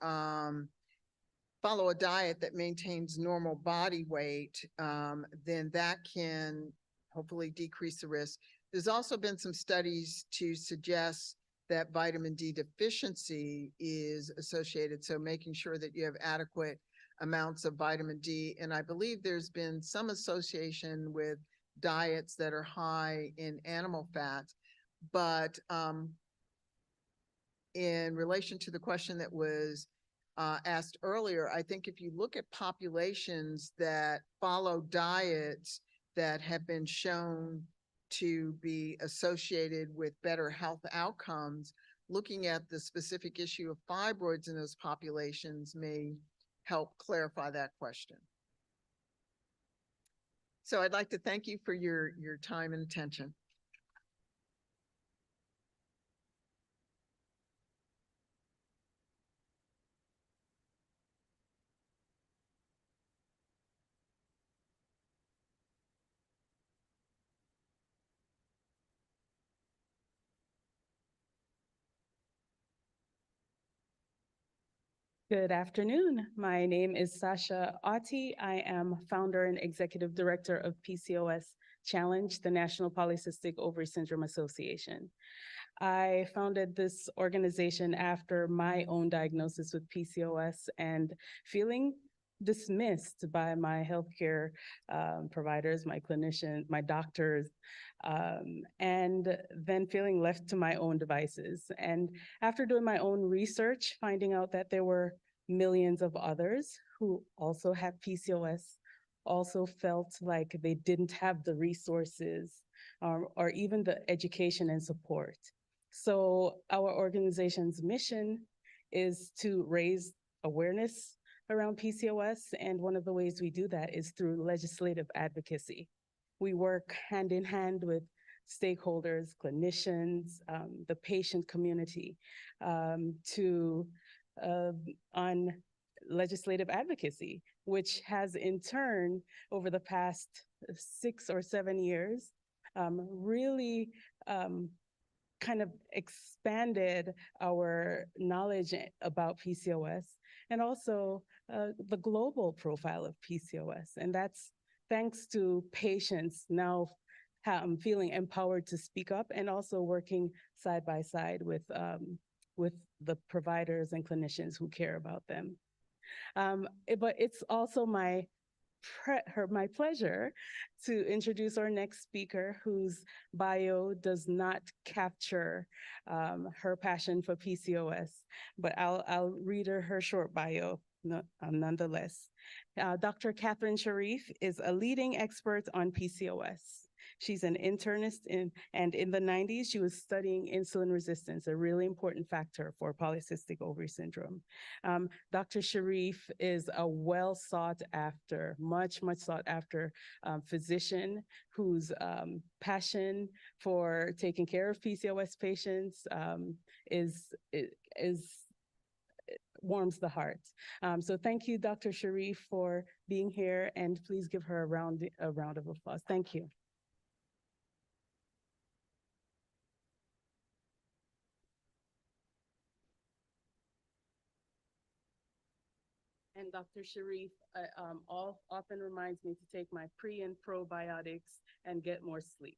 follow a diet that maintains normal body weight, then that can hopefully decrease the risk. There's also been some studies to suggest that vitamin D deficiency is associated. So making sure that you have adequate amounts of vitamin D. And I believe there's been some association with diets that are high in animal fats. But in relation to the question that was asked earlier, I think if you look at populations that follow diets that have been shown to be associated with better health outcomes, looking at the specific issue of fibroids in those populations may help clarify that question. So I'd like to thank you for your time and attention. Good afternoon. My name is Sasha Ati. I am founder and executive director of PCOS Challenge, the National Polycystic Ovary Syndrome Association. I founded this organization after my own diagnosis with PCOS and feeling dismissed by my healthcare providers, my clinicians, my doctors, and then feeling left to my own devices. And after doing my own research, finding out that there were millions of others who also have PCOS, also felt like they didn't have the resources or even the education and support. So our organization's mission is to raise awareness around PCOS, and one of the ways we do that is through legislative advocacy. We work hand in hand with stakeholders, clinicians, the patient community on legislative advocacy, which has in turn, over the past 6 or 7 years, really kind of expanded our knowledge about PCOS and also the global profile of PCOS. And that's thanks to patients now feeling empowered to speak up and also working side by side with the providers and clinicians who care about them. But it's also my pleasure to introduce our next speaker, whose bio does not capture her passion for PCOS, but I'll read her short bio nonetheless. Dr. Catherine Sharif is a leading expert on PCOS. She's an internist and in the 90s, she was studying insulin resistance, a really important factor for polycystic ovary syndrome. Dr. Sharif is a well sought after, much sought after physician whose passion for taking care of PCOS patients warms the heart. So thank you, Dr. Sharif, for being here, and please give her a round of applause. Thank you. And Dr. Sharif often reminds me to take my pre and probiotics and get more sleep.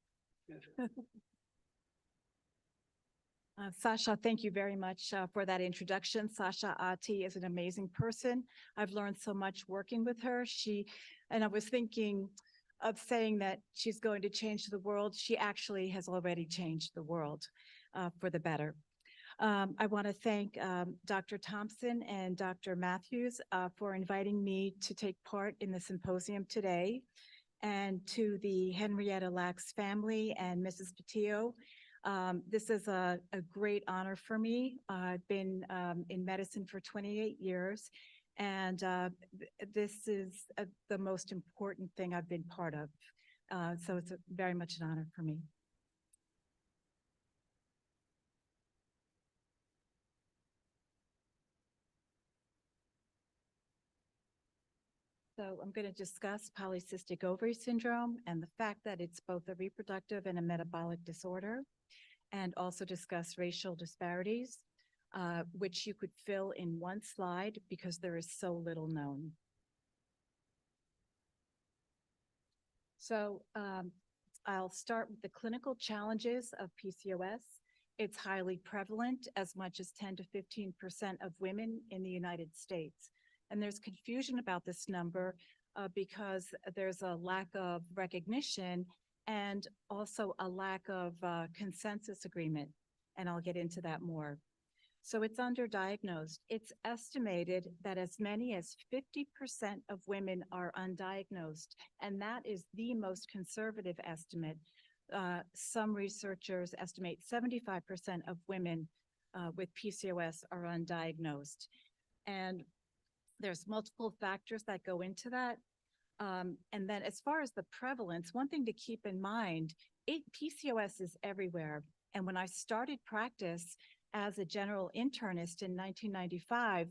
Sasha, thank you very much for that introduction. Sasha Ati is an amazing person. I've learned so much working with her. And I was thinking of saying that she's going to change the world. She actually has already changed the world for the better. I want to thank Dr. Thompson and Dr. Matthews for inviting me to take part in the symposium today, and to the Henrietta Lacks family and Mrs. Patillo. This is a great honor for me. I've been in medicine for 28 years, and this is the most important thing I've been part of. So it's very much an honor for me. So I'm going to discuss polycystic ovary syndrome and the fact that it's both a reproductive and a metabolic disorder, and also discuss racial disparities, which you could fill in one slide because there is so little known. So I'll start with the clinical challenges of PCOS. It's highly prevalent, as much as 10 to 15% of women in the United States. And there's confusion about this number because there's a lack of recognition and also a lack of consensus agreement. And I'll get into that more. So it's underdiagnosed. It's estimated that as many as 50% of women are undiagnosed, and that is the most conservative estimate. Some researchers estimate 75% of women with PCOS are undiagnosed. And there's multiple factors that go into that. And then as far as the prevalence, one thing to keep in mind, PCOS is everywhere. And when I started practice as a general internist in 1995,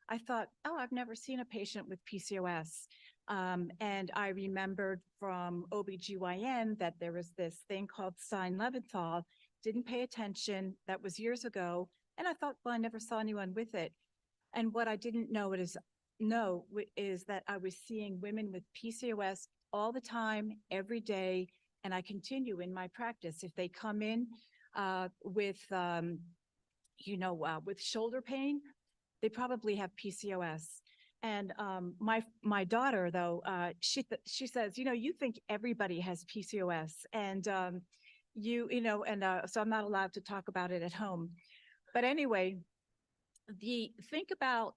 I thought, oh, I've never seen a patient with PCOS. And I remembered from OBGYN that there was this thing called Stein-Leventhal, didn't pay attention, that was years ago. And I thought, well, I never saw anyone with it. And what I didn't know is that I was seeing women with PCOS all the time, every day, and I continue in my practice. If they come in with shoulder pain, they probably have PCOS. And my daughter, though, she says, you think everybody has PCOS, and so I'm not allowed to talk about it at home. But anyway, think about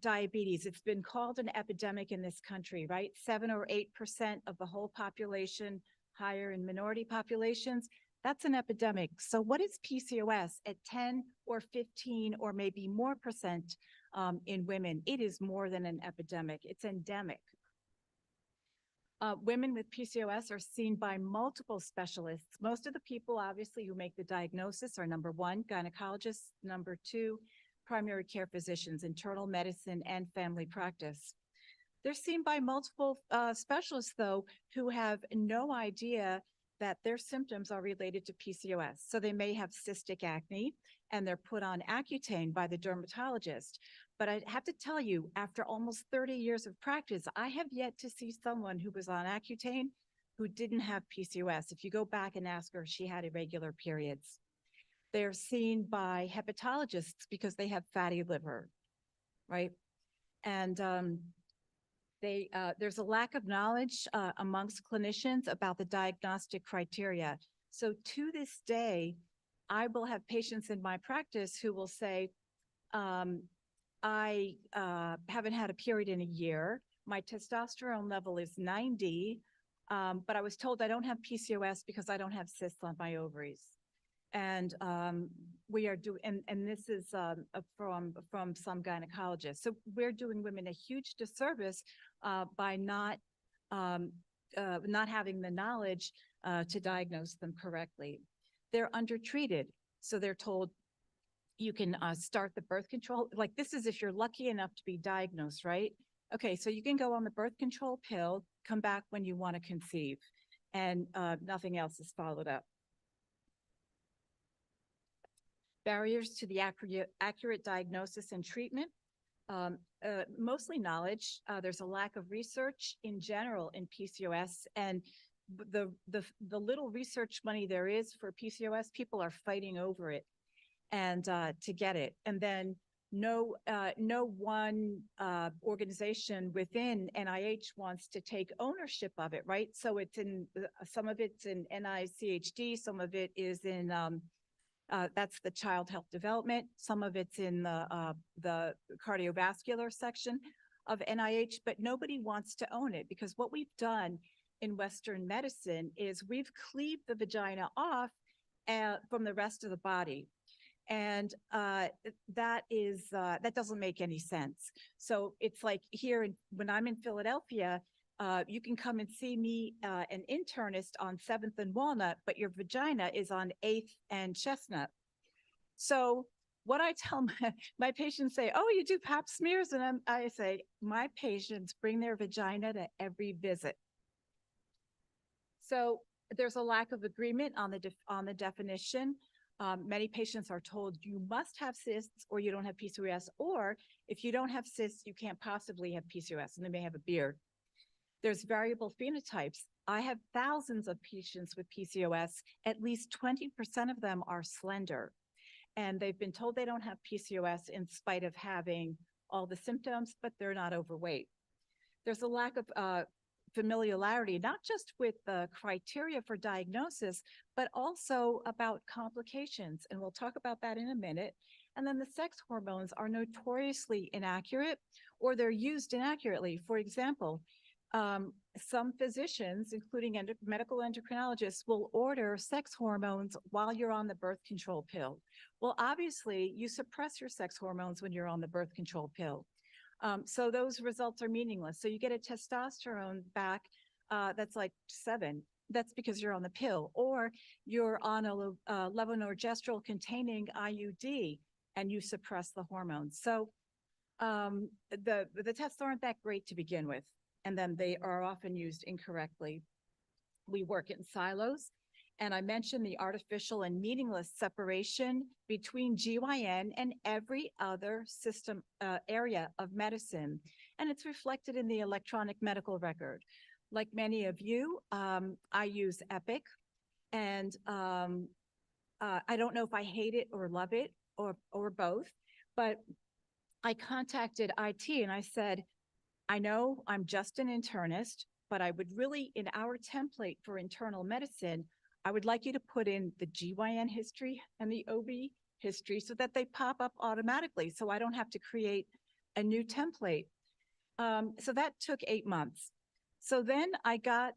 diabetes. It's been called an epidemic in this country, right? 7 or 8% of the whole population, higher in minority populations. That's an epidemic. So what is PCOS at 10 or 15 or maybe more percent in women? It is more than an epidemic. It's endemic. Women with PCOS are seen by multiple specialists. Most of the people, obviously, who make the diagnosis are number one, gynecologists, number two, primary care physicians, internal medicine, and family practice. They're seen by multiple specialists, though, who have no idea that their symptoms are related to PCOS. So they may have cystic acne, and they're put on Accutane by the dermatologist. But I have to tell you, after almost 30 years of practice, I have yet to see someone who was on Accutane who didn't have PCOS. If you go back and ask her, she had irregular periods. They're seen by hepatologists because they have fatty liver, right? And there's a lack of knowledge amongst clinicians about the diagnostic criteria. So to this day, I will have patients in my practice who will say, I haven't had a period in a year. My testosterone level is 90, but I was told I don't have PCOS because I don't have cysts on my ovaries. And we are doing, and this is from some gynecologists. So we're doing women a huge disservice by not having the knowledge to diagnose them correctly. They're undertreated, so they're told you can start the birth control. Like, this is if you're lucky enough to be diagnosed, right? Okay, so you can go on the birth control pill, come back when you want to conceive, and nothing else is followed up. Barriers to the accurate diagnosis and treatment, mostly knowledge. There's a lack of research in general in PCOS, and the little research money there is for PCOS, people are fighting over it and to get it. And then no one organization within NIH wants to take ownership of it, right? So it's in some of it's in NICHD, some of it is in that's the child health development. Some of it's in the cardiovascular section of NIH, but nobody wants to own it, because what we've done in Western medicine is we've cleaved the vagina off from the rest of the body. And that doesn't make any sense. So it's like here, when I'm in Philadelphia, you can come and see me, an internist, on 7th and Walnut, but your vagina is on 8th and Chestnut. So what I tell my patients, say, oh, you do pap smears? And I say, my patients bring their vagina to every visit. So there's a lack of agreement on the definition. Many patients are told you must have cysts or you don't have PCOS, or if you don't have cysts, you can't possibly have PCOS, and they may have a beard. There's variable phenotypes. I have thousands of patients with PCOS. At least 20% of them are slender, and they've been told they don't have PCOS in spite of having all the symptoms, but they're not overweight. There's a lack of familiarity, not just with the criteria for diagnosis, but also about complications. And we'll talk about that in a minute. And then the sex hormones are notoriously inaccurate, or they're used inaccurately. For example, some physicians, including medical endocrinologists, will order sex hormones while you're on the birth control pill. Well, obviously, you suppress your sex hormones when you're on the birth control pill. So those results are meaningless. So you get a testosterone back that's like 7. That's because you're on the pill, or you're on a levonorgestrel containing IUD and you suppress the hormones. So the tests aren't that great to begin with, and then they are often used incorrectly. We work in silos, And I mentioned the artificial and meaningless separation between GYN and every other system area of medicine. And it's reflected in the electronic medical record. Like many of you, I use Epic, and I don't know if I hate it or love it or both, but I contacted IT and I said, I know I'm just an internist, but I would really, in our template for internal medicine, I would like you to put in the GYN history and the OB history so that they pop up automatically, so I don't have to create a new template. So that took 8 months. So then I got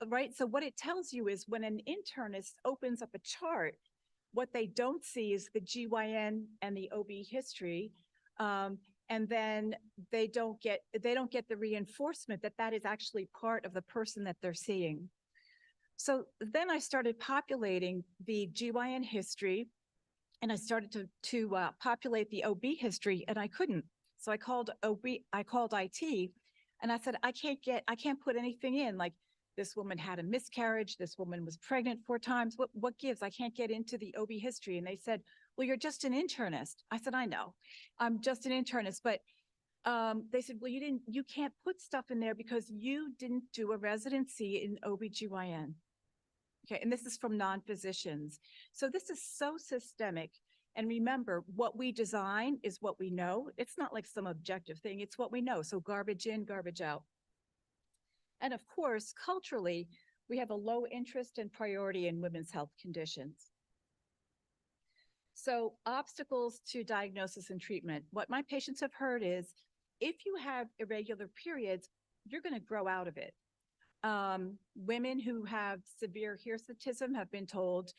right. So what it tells you is when an internist opens up a chart, what they don't see is the GYN and the OB history. And then they don't get the reinforcement that that is actually part of the person that they're seeing. So then I started populating the GYN history, and I started to populate the OB history, and I couldn't. So I called IT, and I said, I can't put anything in, like this woman had a miscarriage, this woman was pregnant 4 times. What gives? I can't get into the OB history. And they said, well, you're just an internist. I said, I know, I'm just an internist, but they said, well, you can't put stuff in there because you didn't do a residency in OBGYN. Okay, and this is from non-physicians. So this is so systemic. And remember, what we design is what we know. It's not like some objective thing, it's what we know. So garbage in, garbage out. And of course, culturally, we have a low interest and priority in women's health conditions. So obstacles to diagnosis and treatment. What my patients have heard is, if you have irregular periods, you're going to grow out of it. Women who have severe hirsutism have been told,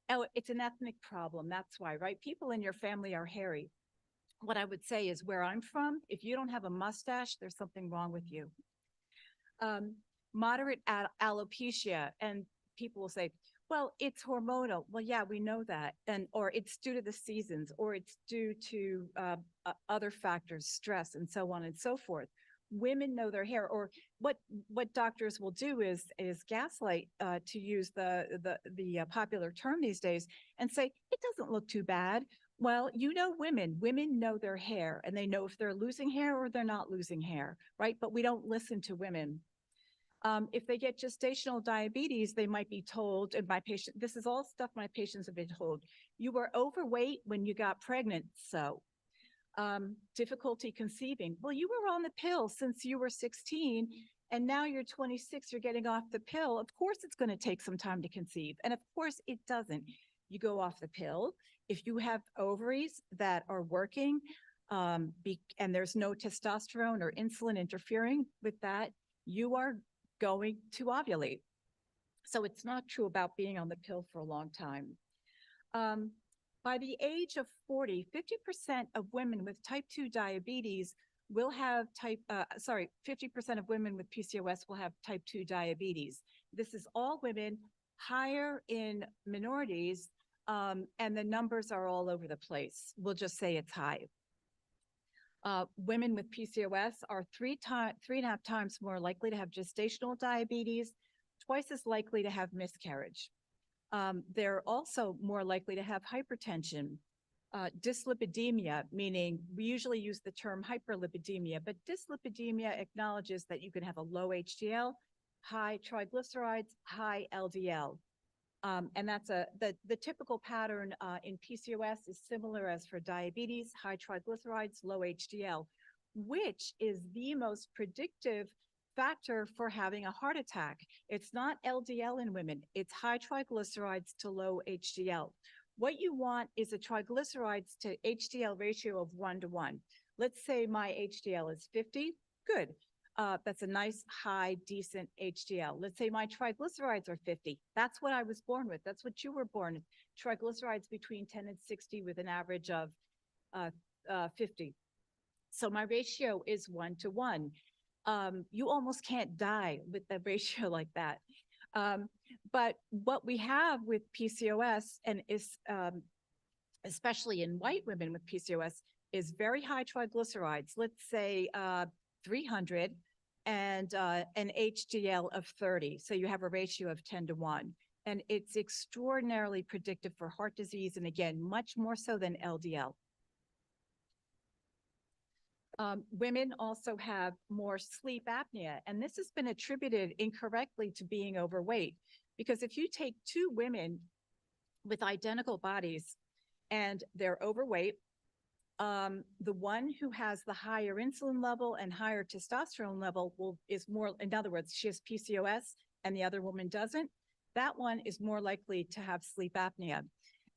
oh, it's an ethnic problem. That's why, right? People in your family are hairy. What I would say is, where I'm from, if you don't have a mustache, there's something wrong with you. Moderate alopecia, and people will say, well, it's hormonal. Well, yeah, we know that. Or it's due to the seasons, or it's due to other factors, stress, and so on and so forth. Women know their hair, or what doctors will do is gaslight, to use the popular term these days, and say, it doesn't look too bad. Well, women know their hair, and they know if they're losing hair or they're not losing hair, right? But we don't listen to women. If they get gestational diabetes, they might be told, and this is all stuff my patients have been told, you were overweight when you got pregnant, so. Difficulty conceiving. Well, you were on the pill since you were 16, and now you're 26, you're getting off the pill. Of course, it's going to take some time to conceive. And of course, it doesn't. You go off the pill. If you have ovaries that are working, and there's no testosterone or insulin interfering with that, you are going to ovulate. So it's not true about being on the pill for a long time. By the age of 40, 50% of women with type 2 diabetes will have 50% of women with PCOS will have type 2 diabetes. This is all women, higher in minorities, and the numbers are all over the place. We'll just say it's high. Women with PCOS are 3.5 times more likely to have gestational diabetes, twice as likely to have miscarriage. They're also more likely to have hypertension, dyslipidemia, meaning we usually use the term hyperlipidemia, but dyslipidemia acknowledges that you can have a low HDL, high triglycerides, high LDL. And that's the typical pattern in PCOS is similar as for diabetes, high triglycerides, low HDL, which is the most predictive factor for having a heart attack. It's not LDL in women, it's high triglycerides to low HDL. What you want is a triglycerides to HDL ratio of 1:1. Let's say my HDL is 50, good. That's a nice, high, decent HDL. Let's say my triglycerides are 50. That's what I was born with. That's what you were born with. Triglycerides between 10 and 60 with an average of 50. So my ratio is 1:1. You almost can't die with a ratio like that. But what we have with PCOS, and is especially in white women with PCOS, is very high triglycerides. Let's say 300 and an HDL of 30. So you have a ratio of 10:1. And it's extraordinarily predictive for heart disease, and again, much more so than LDL. Women also have more sleep apnea, and this has been attributed incorrectly to being overweight. Because if you take two women with identical bodies and they're overweight, the one who has the higher insulin level and higher testosterone level is more, in other words, she has PCOS and the other woman doesn't, that one is more likely to have sleep apnea.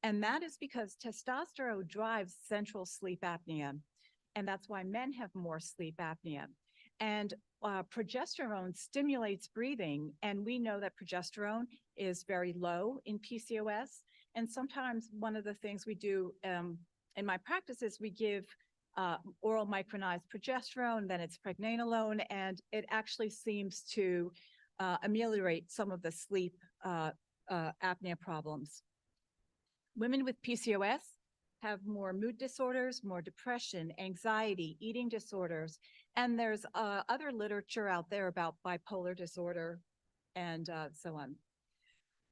And that is because testosterone drives central sleep apnea. And that's why men have more sleep apnea. And progesterone stimulates breathing. And we know that progesterone is very low in PCOS. And sometimes one of the things we do in my practice is we give oral micronized progesterone, then it's pregnenolone, and it actually seems to ameliorate some of the sleep apnea problems. Women with PCOS have more mood disorders, more depression, anxiety, eating disorders, and there's other literature out there about bipolar disorder and so on.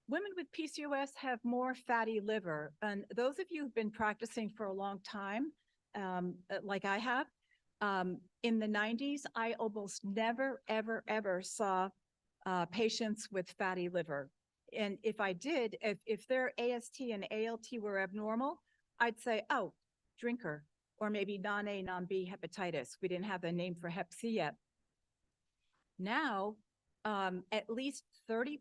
Women with PCOS have more fatty liver, and those of you who've been practicing for a long time, like I have, in the 90s, I almost never, ever, ever saw patients with fatty liver. And if I did, if their AST and ALT were abnormal, I'd say, oh, drinker, or maybe non-A, non-B hepatitis. We didn't have a name for hep C yet. Now, at least 30%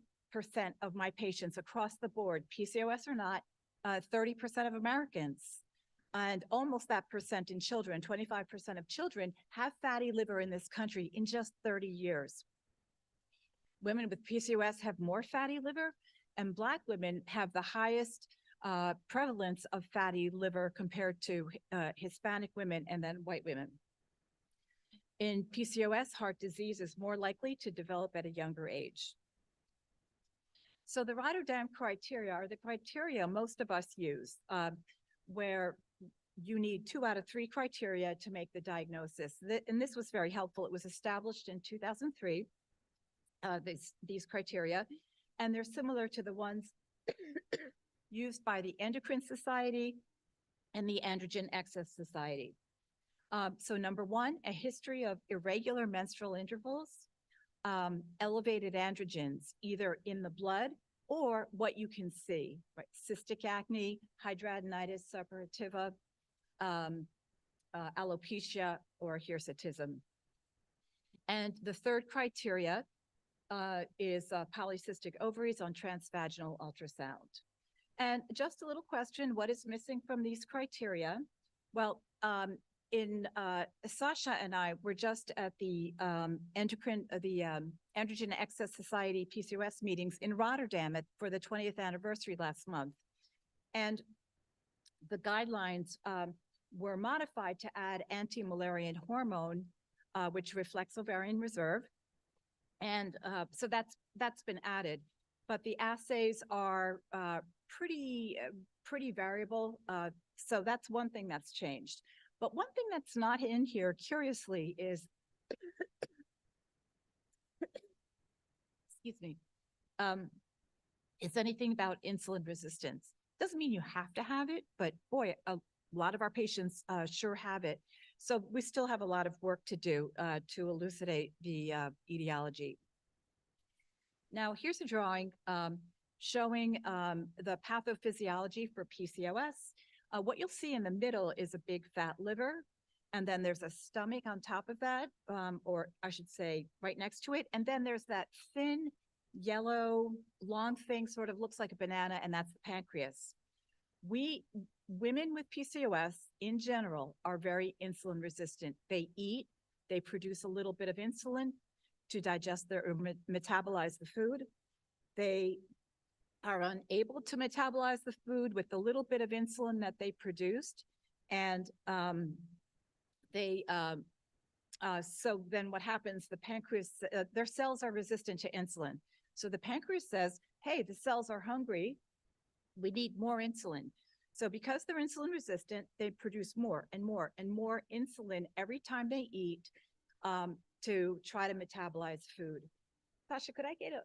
of my patients across the board, PCOS or not, 30% of Americans, and almost that percent in children, 25% of children have fatty liver in this country in just 30 years. Women with PCOS have more fatty liver, and Black women have the highest prevalence of fatty liver compared to Hispanic women and then white women. In PCOS, heart disease is more likely to develop at a younger age. So the Rotterdam criteria are the criteria most of us use, where you need 2 out of 3 criteria to make the diagnosis. And this was very helpful. It was established in 2003, these criteria, and they're similar to the ones used by the Endocrine Society and the Androgen Excess Society. So number 1, a history of irregular menstrual intervals, elevated androgens, either in the blood or what you can see, right? Cystic acne, hidradenitis suppurativa, alopecia, or hirsutism. And the third criteria is polycystic ovaries on transvaginal ultrasound. And just a little question, what is missing from these criteria? Well, Sasha and I were just at the Androgen Excess Society PCOS meetings in Rotterdam for the 20th anniversary last month. And the guidelines were modified to add anti-Müllerian hormone, which reflects ovarian reserve. And so that's been added. But the assays are pretty variable. So that's one thing that's changed. But one thing that's not in here, curiously, is, excuse me, is anything about insulin resistance. Doesn't mean you have to have it, but boy, a lot of our patients sure have it. So we still have a lot of work to do to elucidate the etiology. Now, here's a drawing showing the pathophysiology for PCOS. What you'll see in the middle is a big fat liver, and then there's a stomach on top of that, or I should say right next to it. And then there's that thin, yellow, long thing, sort of looks like a banana, and that's the pancreas. Women with PCOS in general are very insulin resistant. They eat, they produce a little bit of insulin to digest or metabolize the food. They are unable to metabolize the food with the little bit of insulin that they produced. And so then what happens, the pancreas, their cells are resistant to insulin. So the pancreas says, hey, the cells are hungry, we need more insulin. So because they're insulin resistant, they produce more and more and more insulin every time they eat to try to metabolize food. Sasha, could I get a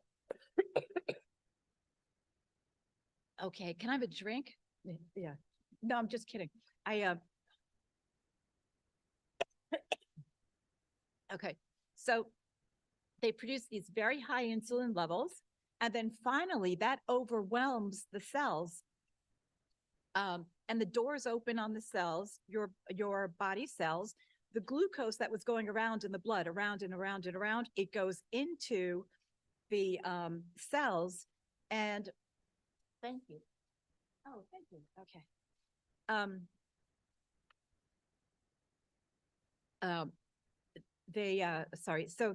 Okay, can I have a drink? Yeah. No, I'm just kidding. Okay, so they produce these very high insulin levels, and then finally that overwhelms the cells. And the doors open on the cells, your body cells. The glucose that was going around in the blood, around and around and around, it goes into the cells. And thank you. Oh, thank you. Okay. Sorry, so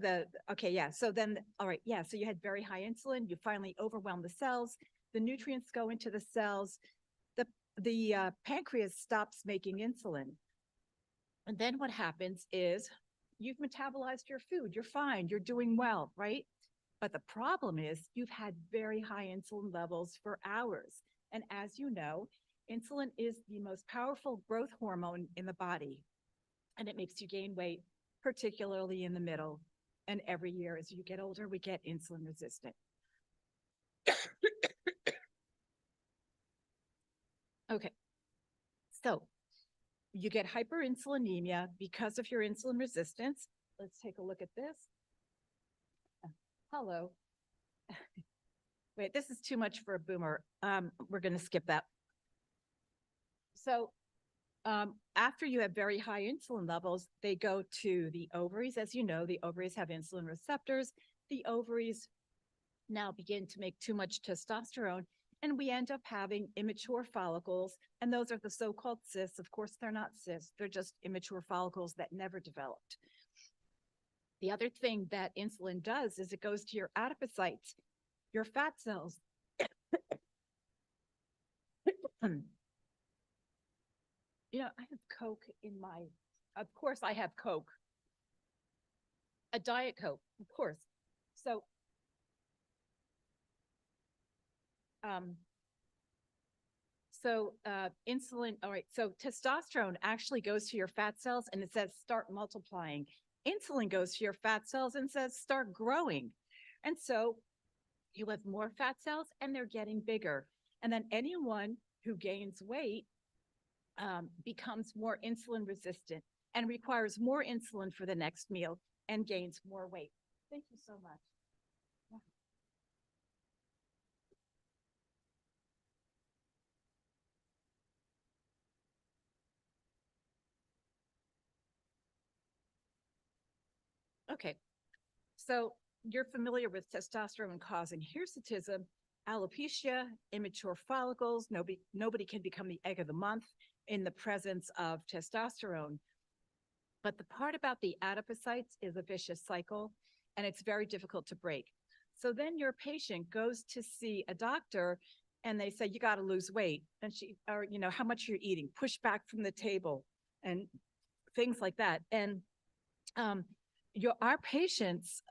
so then, all right, yeah, so you had very high insulin, you finally overwhelm the cells, the nutrients go into the cells, the pancreas stops making insulin. And then what happens is you've metabolized your food, you're fine, you're doing well, right? But the problem is you've had very high insulin levels for hours. And as you know, insulin is the most powerful growth hormone in the body, and it makes you gain weight, particularly in the middle. And every year as you get older, we get insulin resistant. Okay, so you get hyperinsulinemia because of your insulin resistance. Let's take a look at this. Hello. Wait, this is too much for a boomer. We're going to skip that. So after you have very high insulin levels, they go to the ovaries. As you know, the ovaries have insulin receptors. The ovaries now begin to make too much testosterone, and we end up having immature follicles, and those are the so-called cysts. Of course, they're not cysts. They're just immature follicles that never developed. The other thing that insulin does is it goes to your adipocytes, your fat cells. You know, I have Coke in my, of course I have Coke. A Diet Coke, of course. So, insulin, all right, so testosterone actually goes to your fat cells and it says start multiplying. Insulin goes to your fat cells and says start growing. And so you have more fat cells and they're getting bigger. And then anyone who gains weight becomes more insulin resistant and requires more insulin for the next meal and gains more weight. Thank you so much. Okay, so you're familiar with testosterone causing hirsutism, alopecia, immature follicles. Nobody can become the egg of the month in the presence of testosterone. But the part about the adipocytes is a vicious cycle, and it's very difficult to break. So then your patient goes to see a doctor and they say, you got to lose weight. And how much you're eating, push back from the table and things like that. And our patients,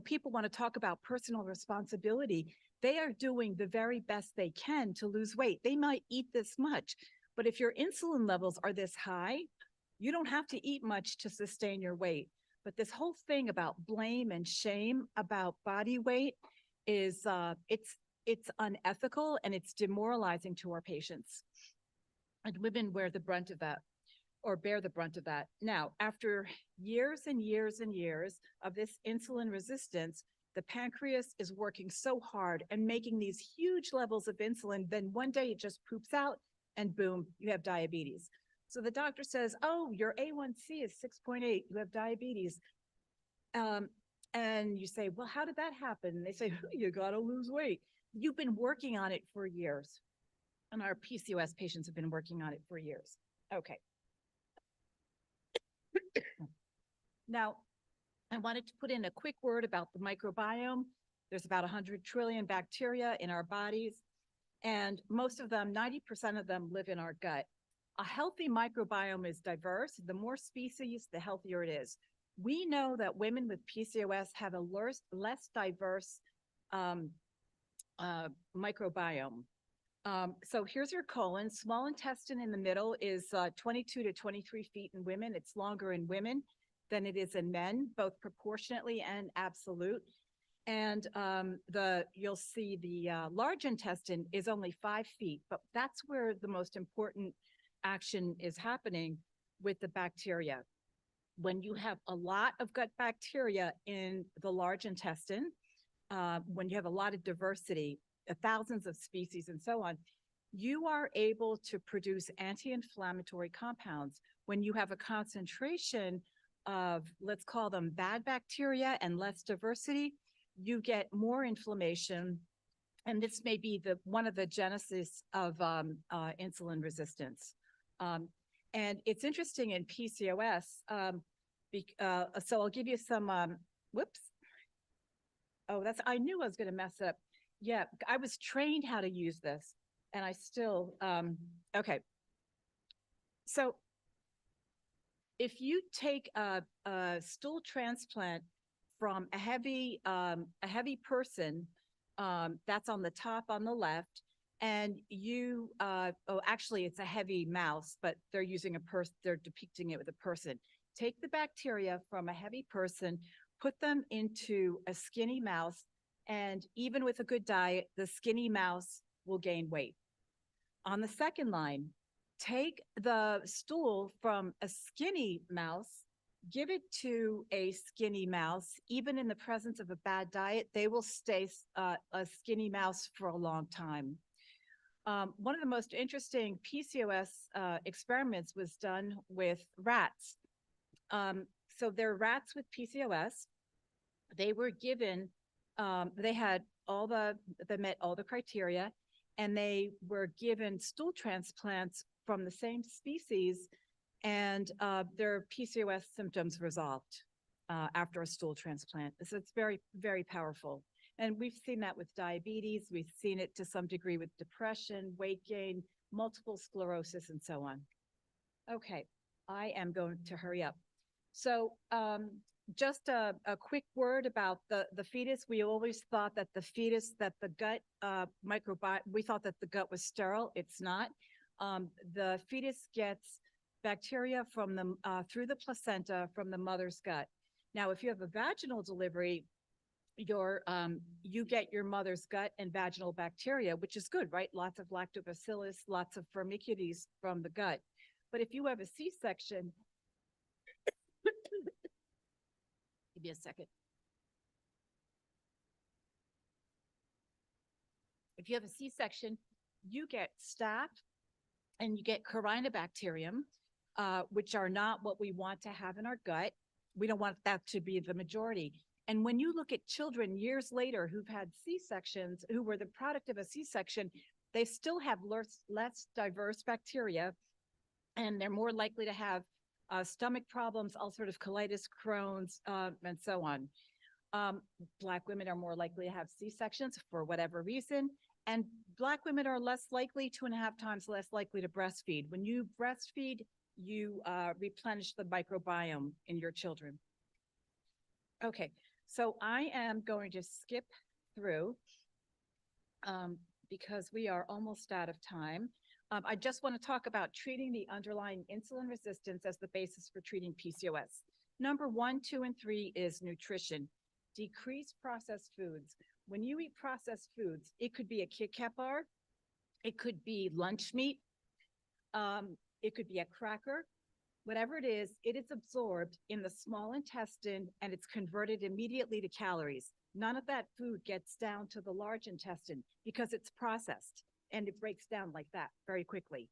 people want to talk about personal responsibility. They are doing the very best they can to lose weight. They might eat this much, but if your insulin levels are this high, you don't have to eat much to sustain your weight. But this whole thing about blame and shame about body weight is, it's unethical and it's demoralizing to our patients. And women bear the brunt of that. Now, after years and years and years of this insulin resistance, the pancreas is working so hard and making these huge levels of insulin, then one day it just poops out and boom, you have diabetes. So the doctor says, oh, your A1C is 6.8, you have diabetes. And you say, well, how did that happen? And they say, you gotta lose weight. You've been working on it for years. And our PCOS patients have been working on it for years. Okay. Now, I wanted to put in a quick word about the microbiome. There's about 100 trillion bacteria in our bodies, and most of them, 90% of them, live in our gut. A healthy microbiome is diverse. The more species, the healthier it is. We know that women with PCOS have a less diverse microbiome. So here's your colon. Small intestine in the middle is 22 to 23 feet in women. It's longer in women than it is in men, both proportionately and absolute. And you'll see the large intestine is only 5 feet, but that's where the most important action is happening with the bacteria. When you have a lot of gut bacteria in the large intestine, when you have a lot of diversity, thousands of species and so on, you are able to produce anti-inflammatory compounds. When you have a concentration of, let's call them bad bacteria and less diversity, you get more inflammation. And this may be one of the genesis of insulin resistance. And it's interesting in PCOS, so I'll give you some, whoops. Oh, I knew I was going to mess up. Yeah, I was trained how to use this and I still, okay. So if you take a stool transplant from a heavy person, that's on the top on the left, and you, actually it's a heavy mouse, but they're using they're depicting it with a person. Take the bacteria from a heavy person, put them into a skinny mouse, and even with a good diet, the skinny mouse will gain weight. On the second line, take the stool from a skinny mouse, give it to a skinny mouse. Even in the presence of a bad diet, they will stay a skinny mouse for a long time. One of the most interesting PCOS experiments was done with rats. So they're rats with PCOS. They were given, they met all the criteria, and they were given stool transplants from the same species, and their PCOS symptoms resolved after a stool transplant. So it's very, very powerful. And we've seen that with diabetes. We've seen it to some degree with depression, weight gain, multiple sclerosis, and so on. Okay, I am going to hurry up. So just a quick word about the fetus. We always thought that the gut microbiome, we thought that the gut was sterile. It's not. The fetus gets bacteria from through the placenta from the mother's gut. Now, if you have a vaginal delivery, you get your mother's gut and vaginal bacteria, which is good, right? Lots of lactobacillus, lots of firmicutes from the gut. But if you have a C-section, give me a second. If you have a C-section, you get staph and you get Corynebacterium, which are not what we want to have in our gut. We don't want that to be the majority. And when you look at children years later who've had C-sections, who were the product of a C-section, they still have less diverse bacteria, and they're more likely to have stomach problems, ulcerative colitis, Crohn's, and so on. Black women are more likely to have C-sections for whatever reason, and Black women are less likely, 2.5 times less likely to breastfeed. When you breastfeed, you replenish the microbiome in your children. Okay, so I am going to skip through because we are almost out of time. I just want to talk about treating the underlying insulin resistance as the basis for treating PCOS. Number 1, 2, and 3 is nutrition. Decrease processed foods. When you eat processed foods, it could be a Kit Kat bar, it could be lunch meat, it could be a cracker. Whatever it is absorbed in the small intestine and it's converted immediately to calories. None of that food gets down to the large intestine because it's processed and it breaks down like that very quickly.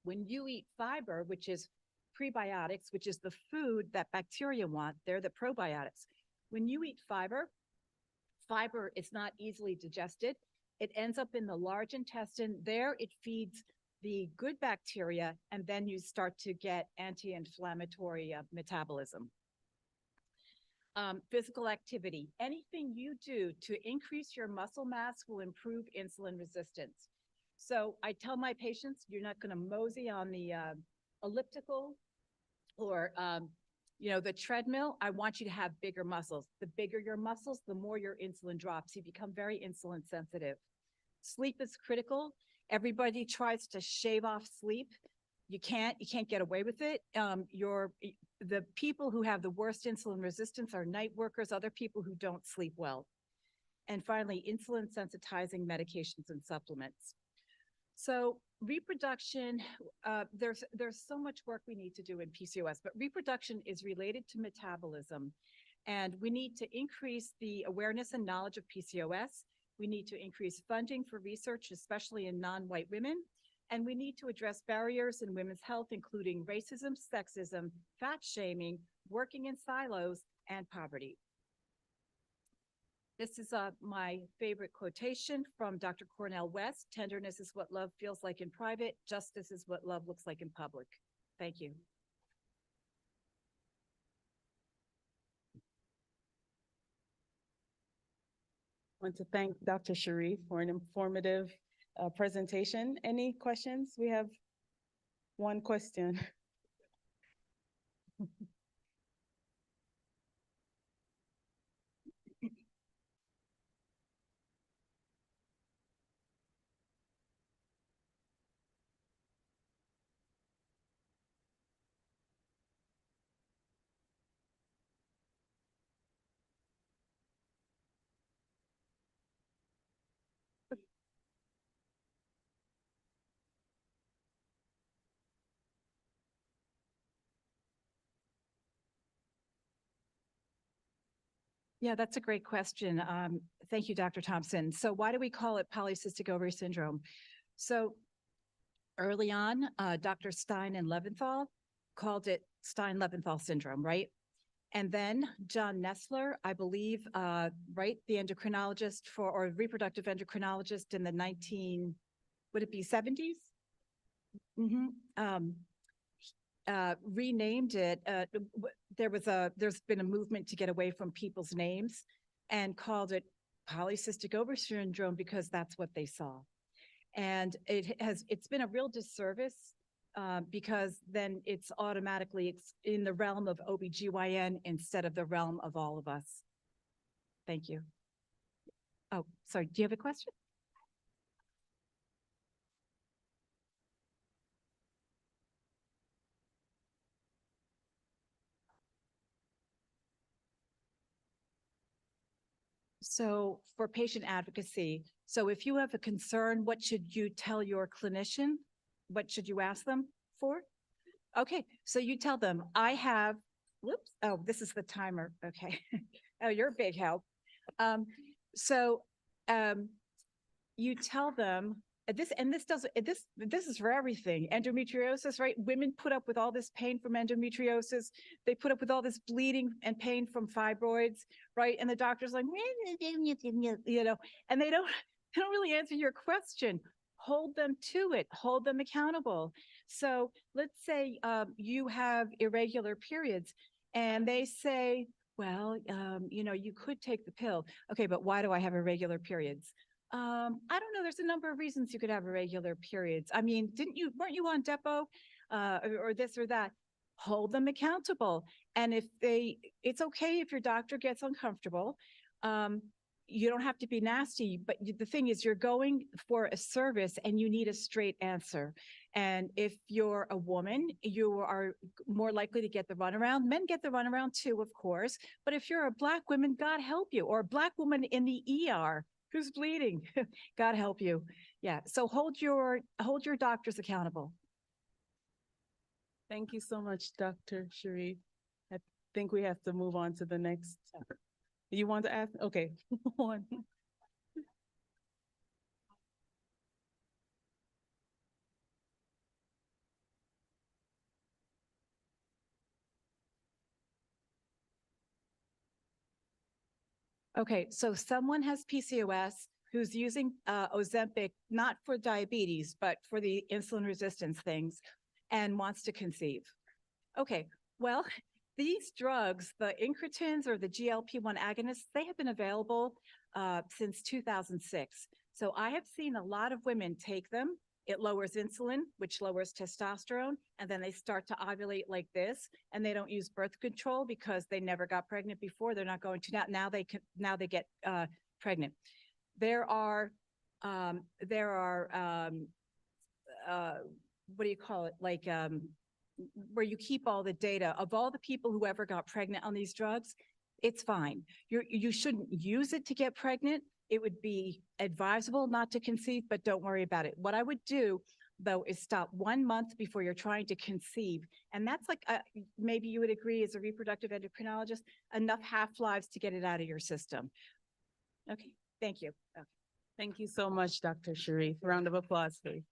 When you eat fiber, which is prebiotics, which is the food that bacteria want, they're the probiotics. When you eat fiber is not easily digested. It ends up in the large intestine. There it feeds the good bacteria, and then you start to get anti-inflammatory metabolism. Physical activity. Anything you do to increase your muscle mass will improve insulin resistance. So I tell my patients, you're not going to mosey on the elliptical or the treadmill. I want you to have bigger muscles. The bigger your muscles, the more your insulin drops. You become very insulin sensitive. Sleep is critical. Everybody tries to shave off sleep. You can't get away with it. the people who have the worst insulin resistance are night workers, other people who don't sleep well. And finally, insulin sensitizing medications and supplements. So reproduction, there's so much work we need to do in PCOS, but reproduction is related to metabolism. And we need to increase the awareness and knowledge of PCOS. We need to increase funding for research, especially in non-white women. And we need to address barriers in women's health, including racism, sexism, fat shaming, working in silos, and poverty. This is my favorite quotation from Dr. Cornell West. Tenderness is what love feels like in private. Justice is what love looks like in public. Thank you. I want to thank Dr. Sharif for an informative presentation. Any questions? We have one question. Yeah, that's a great question. Thank you, Dr. Thompson. So why do we call it polycystic ovary syndrome? So early on, Dr. Stein and Leventhal called it Stein-Leventhal syndrome, right? And then John Nestler, I believe, right, the endocrinologist or reproductive endocrinologist in the would it be 70s? Renamed it. There's been a movement to get away from people's names and called it polycystic ovary syndrome because that's what they saw. And it's been a real disservice because then it's automatically in the realm of OBGYN instead of the realm of all of us. Thank you. Oh, sorry, do you have a question? So for patient advocacy, so if you have a concern, what should you tell your clinician? What should you ask them for? Okay, so you tell them, I have, whoops, oh, this is the timer, okay. Oh, you're a big help. You tell them, this is for everything. Endometriosis, right? Women put up with all this pain from endometriosis. They put up with all this bleeding and pain from fibroids, right? And the doctor's like, you know, and they don't really answer your question. Hold them to it. Hold them accountable. So let's say you have irregular periods, and they say, well, you know, you could take the pill. Okay, but why do I have irregular periods? I don't know. There's a number of reasons you could have irregular periods. I mean, weren't you on Depo or this or that? Hold them accountable. And it's okay if your doctor gets uncomfortable. You don't have to be nasty, but the thing is you're going for a service and you need a straight answer. And if you're a woman, you are more likely to get the runaround. Men get the runaround too, of course. But if you're a Black woman, God help you, or a Black woman in the ER who's bleeding, God help you. Yeah, so hold your doctors accountable. Thank you so much, Dr. Sharif. I think we have to move on to the next. You want to ask? Okay. One. Okay, so someone has PCOS who's using Ozempic, not for diabetes, but for the insulin resistance things, and wants to conceive. Okay, well, these drugs, the incretins or the GLP-1 agonists, they have been available since 2006. So I have seen a lot of women take them. It lowers insulin, which lowers testosterone, and then they start to ovulate like this, and they don't use birth control because they never got pregnant before. They're not going to now. Now they get pregnant. There are what do you call it? Like where you keep all the data of all the people who ever got pregnant on these drugs, it's fine. You shouldn't use it to get pregnant. It would be advisable not to conceive, but don't worry about it. What I would do, though, is stop 1 month before you're trying to conceive. And that's like, maybe you would agree as a reproductive endocrinologist, enough half-lives to get it out of your system. Okay, thank you. Okay. Thank you so much, Dr. Sharif. Round of applause, please.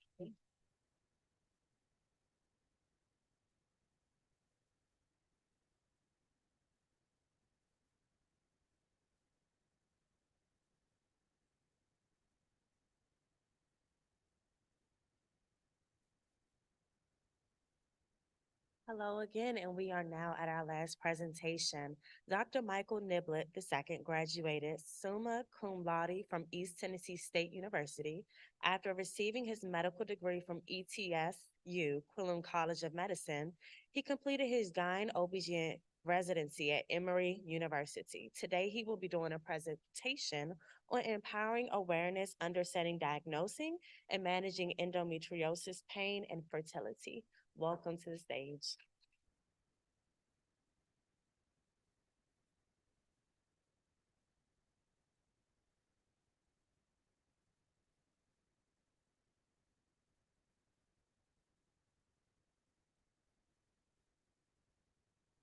Hello again, and we are now at our last presentation. Dr. Michael Niblett II graduated summa cum laude from East Tennessee State University. After receiving his medical degree from ETSU, Quillen College of Medicine, he completed his GYN-OBGYN residency at Emory University. Today, he will be doing a presentation on empowering awareness, understanding, diagnosing, and managing endometriosis, pain, and fertility. Welcome to the stage.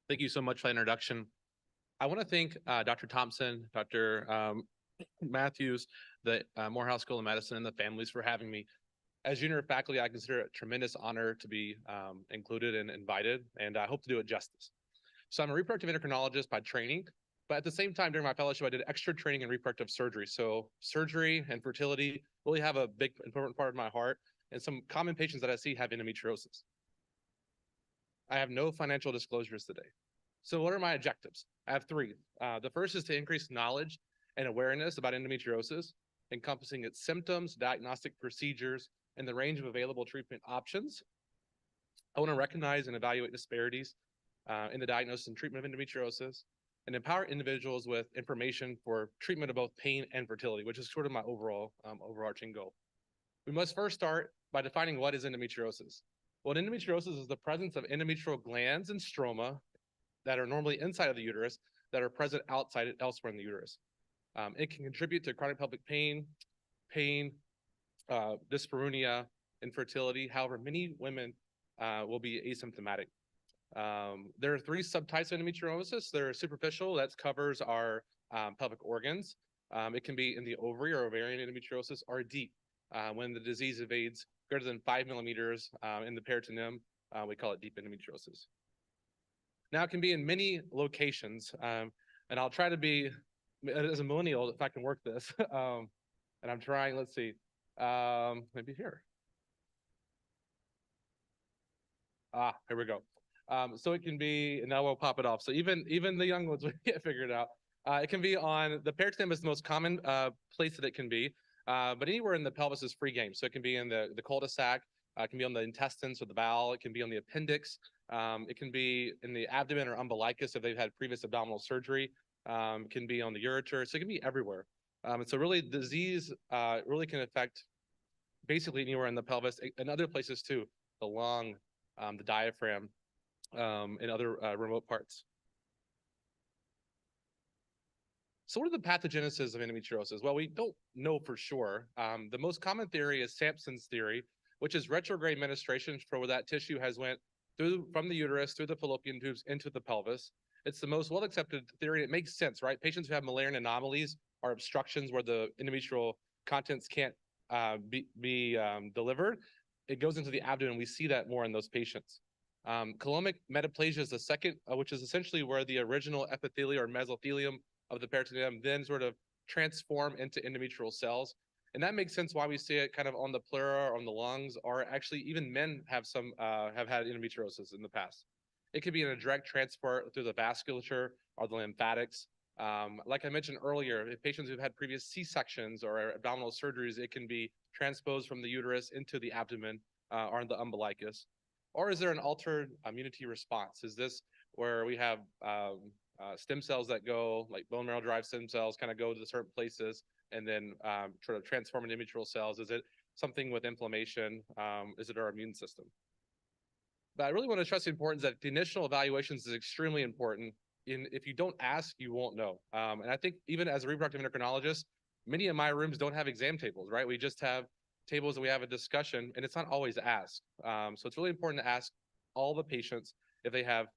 Thank you so much for the introduction. I want to thank Dr. Thompson, Dr. Matthews, the Morehouse School of Medicine, and the families for having me. As junior faculty, I consider it a tremendous honor to be included and invited, and I hope to do it justice. So I'm a reproductive endocrinologist by training, but at the same time, during my fellowship, I did extra training in reproductive surgery. So surgery and fertility really have a big, important part of my heart, and some common patients that I see have endometriosis. I have no financial disclosures today. So what are my objectives? I have three. The first is to increase knowledge and awareness about endometriosis, encompassing its symptoms, diagnostic procedures, and the range of available treatment options. I want to recognize and evaluate disparities in the diagnosis and treatment of endometriosis, and empower individuals with information for treatment of both pain and fertility, which is sort of my overall overarching goal. We must first start by defining what is endometriosis. Well, endometriosis is the presence of endometrial glands and stroma that are normally inside of the uterus that are present outside elsewhere in the uterus. It can contribute to chronic pelvic pain, dyspareunia, infertility. However, many women will be asymptomatic. There are three subtypes of endometriosis. There are superficial, that covers our pelvic organs. It can be in the ovary or ovarian endometriosis, or deep. When the disease invades greater than 5 millimeters in the peritoneum, we call it deep endometriosis. Now, it can be in many locations, and I'll try to be, as a millennial, if I can work this, and I'm trying, let's see, maybe here. Here we go. So it can be, and now we'll pop it off. So even the young ones will get figured out. It can be on, the peritoneum is the most common place that it can be, but anywhere in the pelvis is free game. So it can be in the cul-de-sac, it can be on the intestines or the bowel, it can be on the appendix, it can be in the abdomen or umbilicus if they've had previous abdominal surgery, it can be on the ureter, so it can be everywhere. And so really, disease really can affect basically anywhere in the pelvis and other places too, the lung, the diaphragm, and other remote parts. So what are the pathogenesis of endometriosis? Well, we don't know for sure. The most common theory is Sampson's theory, which is retrograde menstruation, for where that tissue has went from the uterus, through the fallopian tubes, into the pelvis. It's the most well-accepted theory. It makes sense, right? Patients who have Müllerian anomalies are obstructions where the endometrial contents can't be delivered. It goes into the abdomen. We see that more in those patients. Coulommic metaplasia is the second, which is essentially where the original epithelium or mesothelium of the peritoneum then sort of transform into endometrial cells. And that makes sense why we see it kind of on the pleura or on the lungs, or actually even men have had endometriosis in the past. It could be in a direct transport through the vasculature or the lymphatics. Like I mentioned earlier, if patients who've had previous C-sections or abdominal surgeries, it can be transposed from the uterus into the abdomen or in the umbilicus. Or is there an altered immunity response? Is this where we have stem cells that go, like bone marrow derived stem cells, kind of go to certain places and then sort of transform into endometrial cells? Is it something with inflammation? Is it our immune system? But I really want to stress the importance that the initial evaluations is extremely important. If you don't ask, you won't know. And I think even as a reproductive endocrinologist, many of my rooms don't have exam tables, right? We just have tables and we have a discussion, and it's not always asked. So it's really important to ask all the patients if they have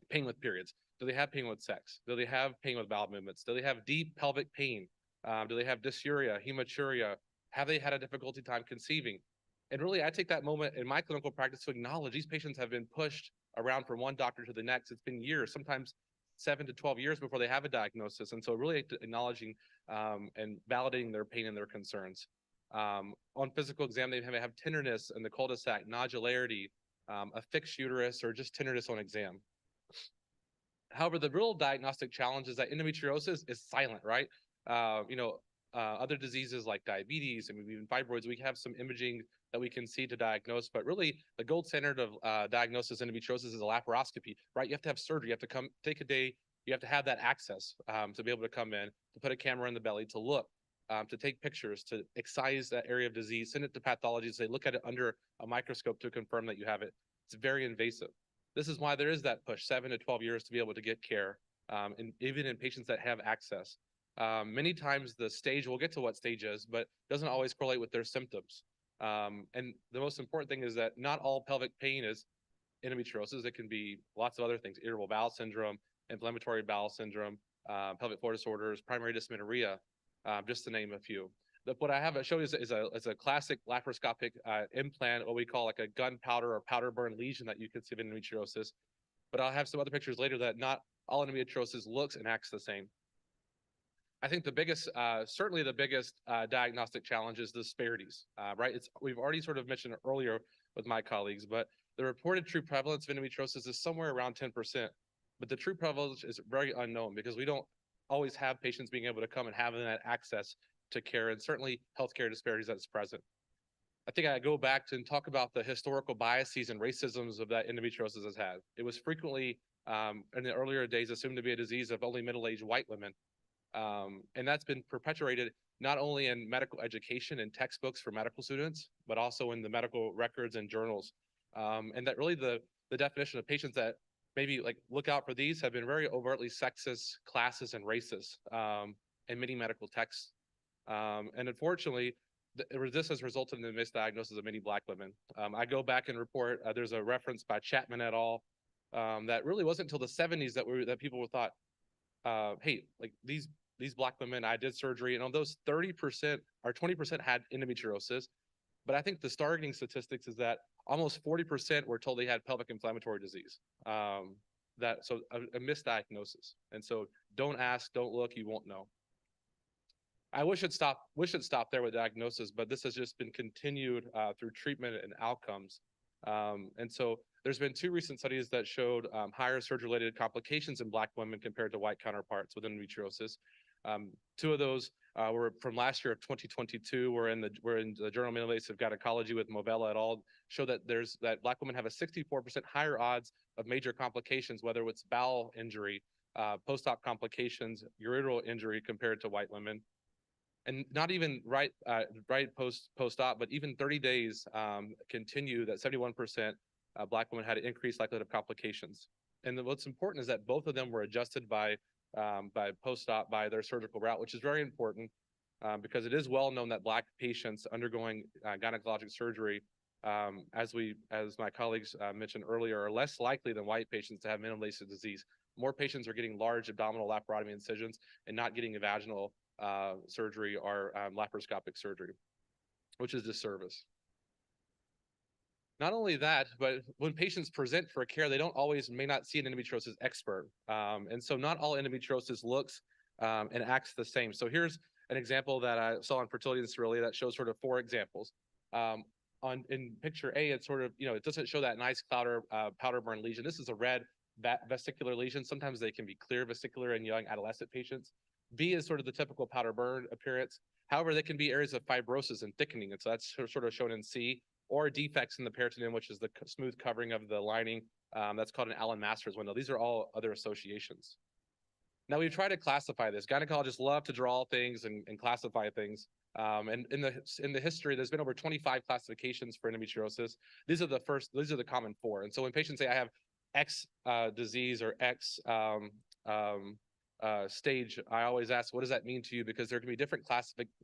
pain with periods. Do they have pain with sex? Do they have pain with bowel movements? Do they have deep pelvic pain? Do they have dysuria, hematuria? Have they had a difficulty time conceiving? And really, I take that moment in my clinical practice to acknowledge these patients have been pushed around from one doctor to the next. It's been years, sometimes 7 to 12 years before they have a diagnosis. And so really acknowledging and validating their pain and their concerns. On physical exam, they may have tenderness in the cul-de-sac, nodularity, a fixed uterus, or just tenderness on exam. However, the real diagnostic challenge is that endometriosis is silent, right? Other diseases like diabetes and even fibroids, we have some imaging that we can see to diagnose, but really the gold standard of diagnosis endometriosis is a laparoscopy, right? You have to have surgery, you have to come take a day, you have to have that access to be able to come in, to put a camera in the belly, to look, to take pictures, to excise that area of disease, send it to pathology, say, look at it under a microscope to confirm that you have it. It's very invasive. This is why there is that push, 7 to 12 years to be able to get care, and even in patients that have access. Many times the stage, we'll get to what stage is, but doesn't always correlate with their symptoms. And the most important thing is that not all pelvic pain is endometriosis. It can be lots of other things: irritable bowel syndrome, inflammatory bowel syndrome, pelvic floor disorders, primary dysmenorrhea, just to name a few. What I have shown is a classic laparoscopic implant, what we call like a gunpowder or powder burn lesion that you can see of endometriosis. But I'll have some other pictures later that not all endometriosis looks and acts the same. I think the biggest, certainly the biggest diagnostic challenge is the disparities, right? We've already sort of mentioned earlier with my colleagues, but the reported true prevalence of endometriosis is somewhere around 10%. But the true prevalence is very unknown because we don't always have patients being able to come and having that access to care, and certainly healthcare disparities that's present. I think I go back to and talk about the historical biases and racisms of that endometriosis has had. It was frequently in the earlier days assumed to be a disease of only middle-aged white women. And that's been perpetuated not only in medical education and textbooks for medical students, but also in the medical records and journals. And that really the definition of patients that maybe like look out for these have been very overtly sexist, classist, and racist in many medical texts. And unfortunately, this has resulted in the misdiagnosis of many Black women. I go back and report, there's a reference by Chapman et al. That really wasn't until the 70s that people were thought, hey, like these Black women, I did surgery, and on those 30% or 20% had endometriosis. But I think the startling statistics is that almost 40% were told they had pelvic inflammatory disease. So a misdiagnosis. And so don't ask, don't look, you won't know. I wish it stopped there with diagnosis, but this has just been continued through treatment and outcomes. And so there's been 2 recent studies that showed higher surgery-related complications in Black women compared to white counterparts with endometriosis. 2 of those were from last year of 2022. We're in the Journal of Invasive Gynecology with Movella et al. Show that that Black women have a 64% higher odds of major complications, whether it's bowel injury, post-op complications, ureteral injury compared to white women. And not even right post-op, but even 30 days continue that 71% Black women had an increased likelihood of complications. And what's important is that both of them were adjusted by post-op by their surgical route, which is very important because it is well known that Black patients undergoing gynecologic surgery, as my colleagues mentioned earlier, are less likely than white patients to have minimally invasive disease. More patients are getting large abdominal laparotomy incisions and not getting a vaginal surgery or laparoscopic surgery, which is disservice. Not only that, but when patients present for care, they may not see an endometriosis expert. And so not all endometriosis looks and acts the same. So here's an example that I saw on Fertility and Sterility that shows sort of 4 examples. In picture A, it's sort of, it doesn't show that nice powder burn lesion. This is a red vesicular lesion. Sometimes they can be clear vesicular in young adolescent patients. B is sort of the typical powder burn appearance. However, there can be areas of fibrosis and thickening. And so that's sort of shown in C, or defects in the peritoneum, which is the smooth covering of the lining. That's called an Allen-Masters window. These are all other associations. Now we've tried to classify this. Gynecologists love to draw things and classify things. And in the history, there's been over 25 classifications for endometriosis. These are the common four. And so when patients say I have X disease or X stage, I always ask, what does that mean to you? Because there can be different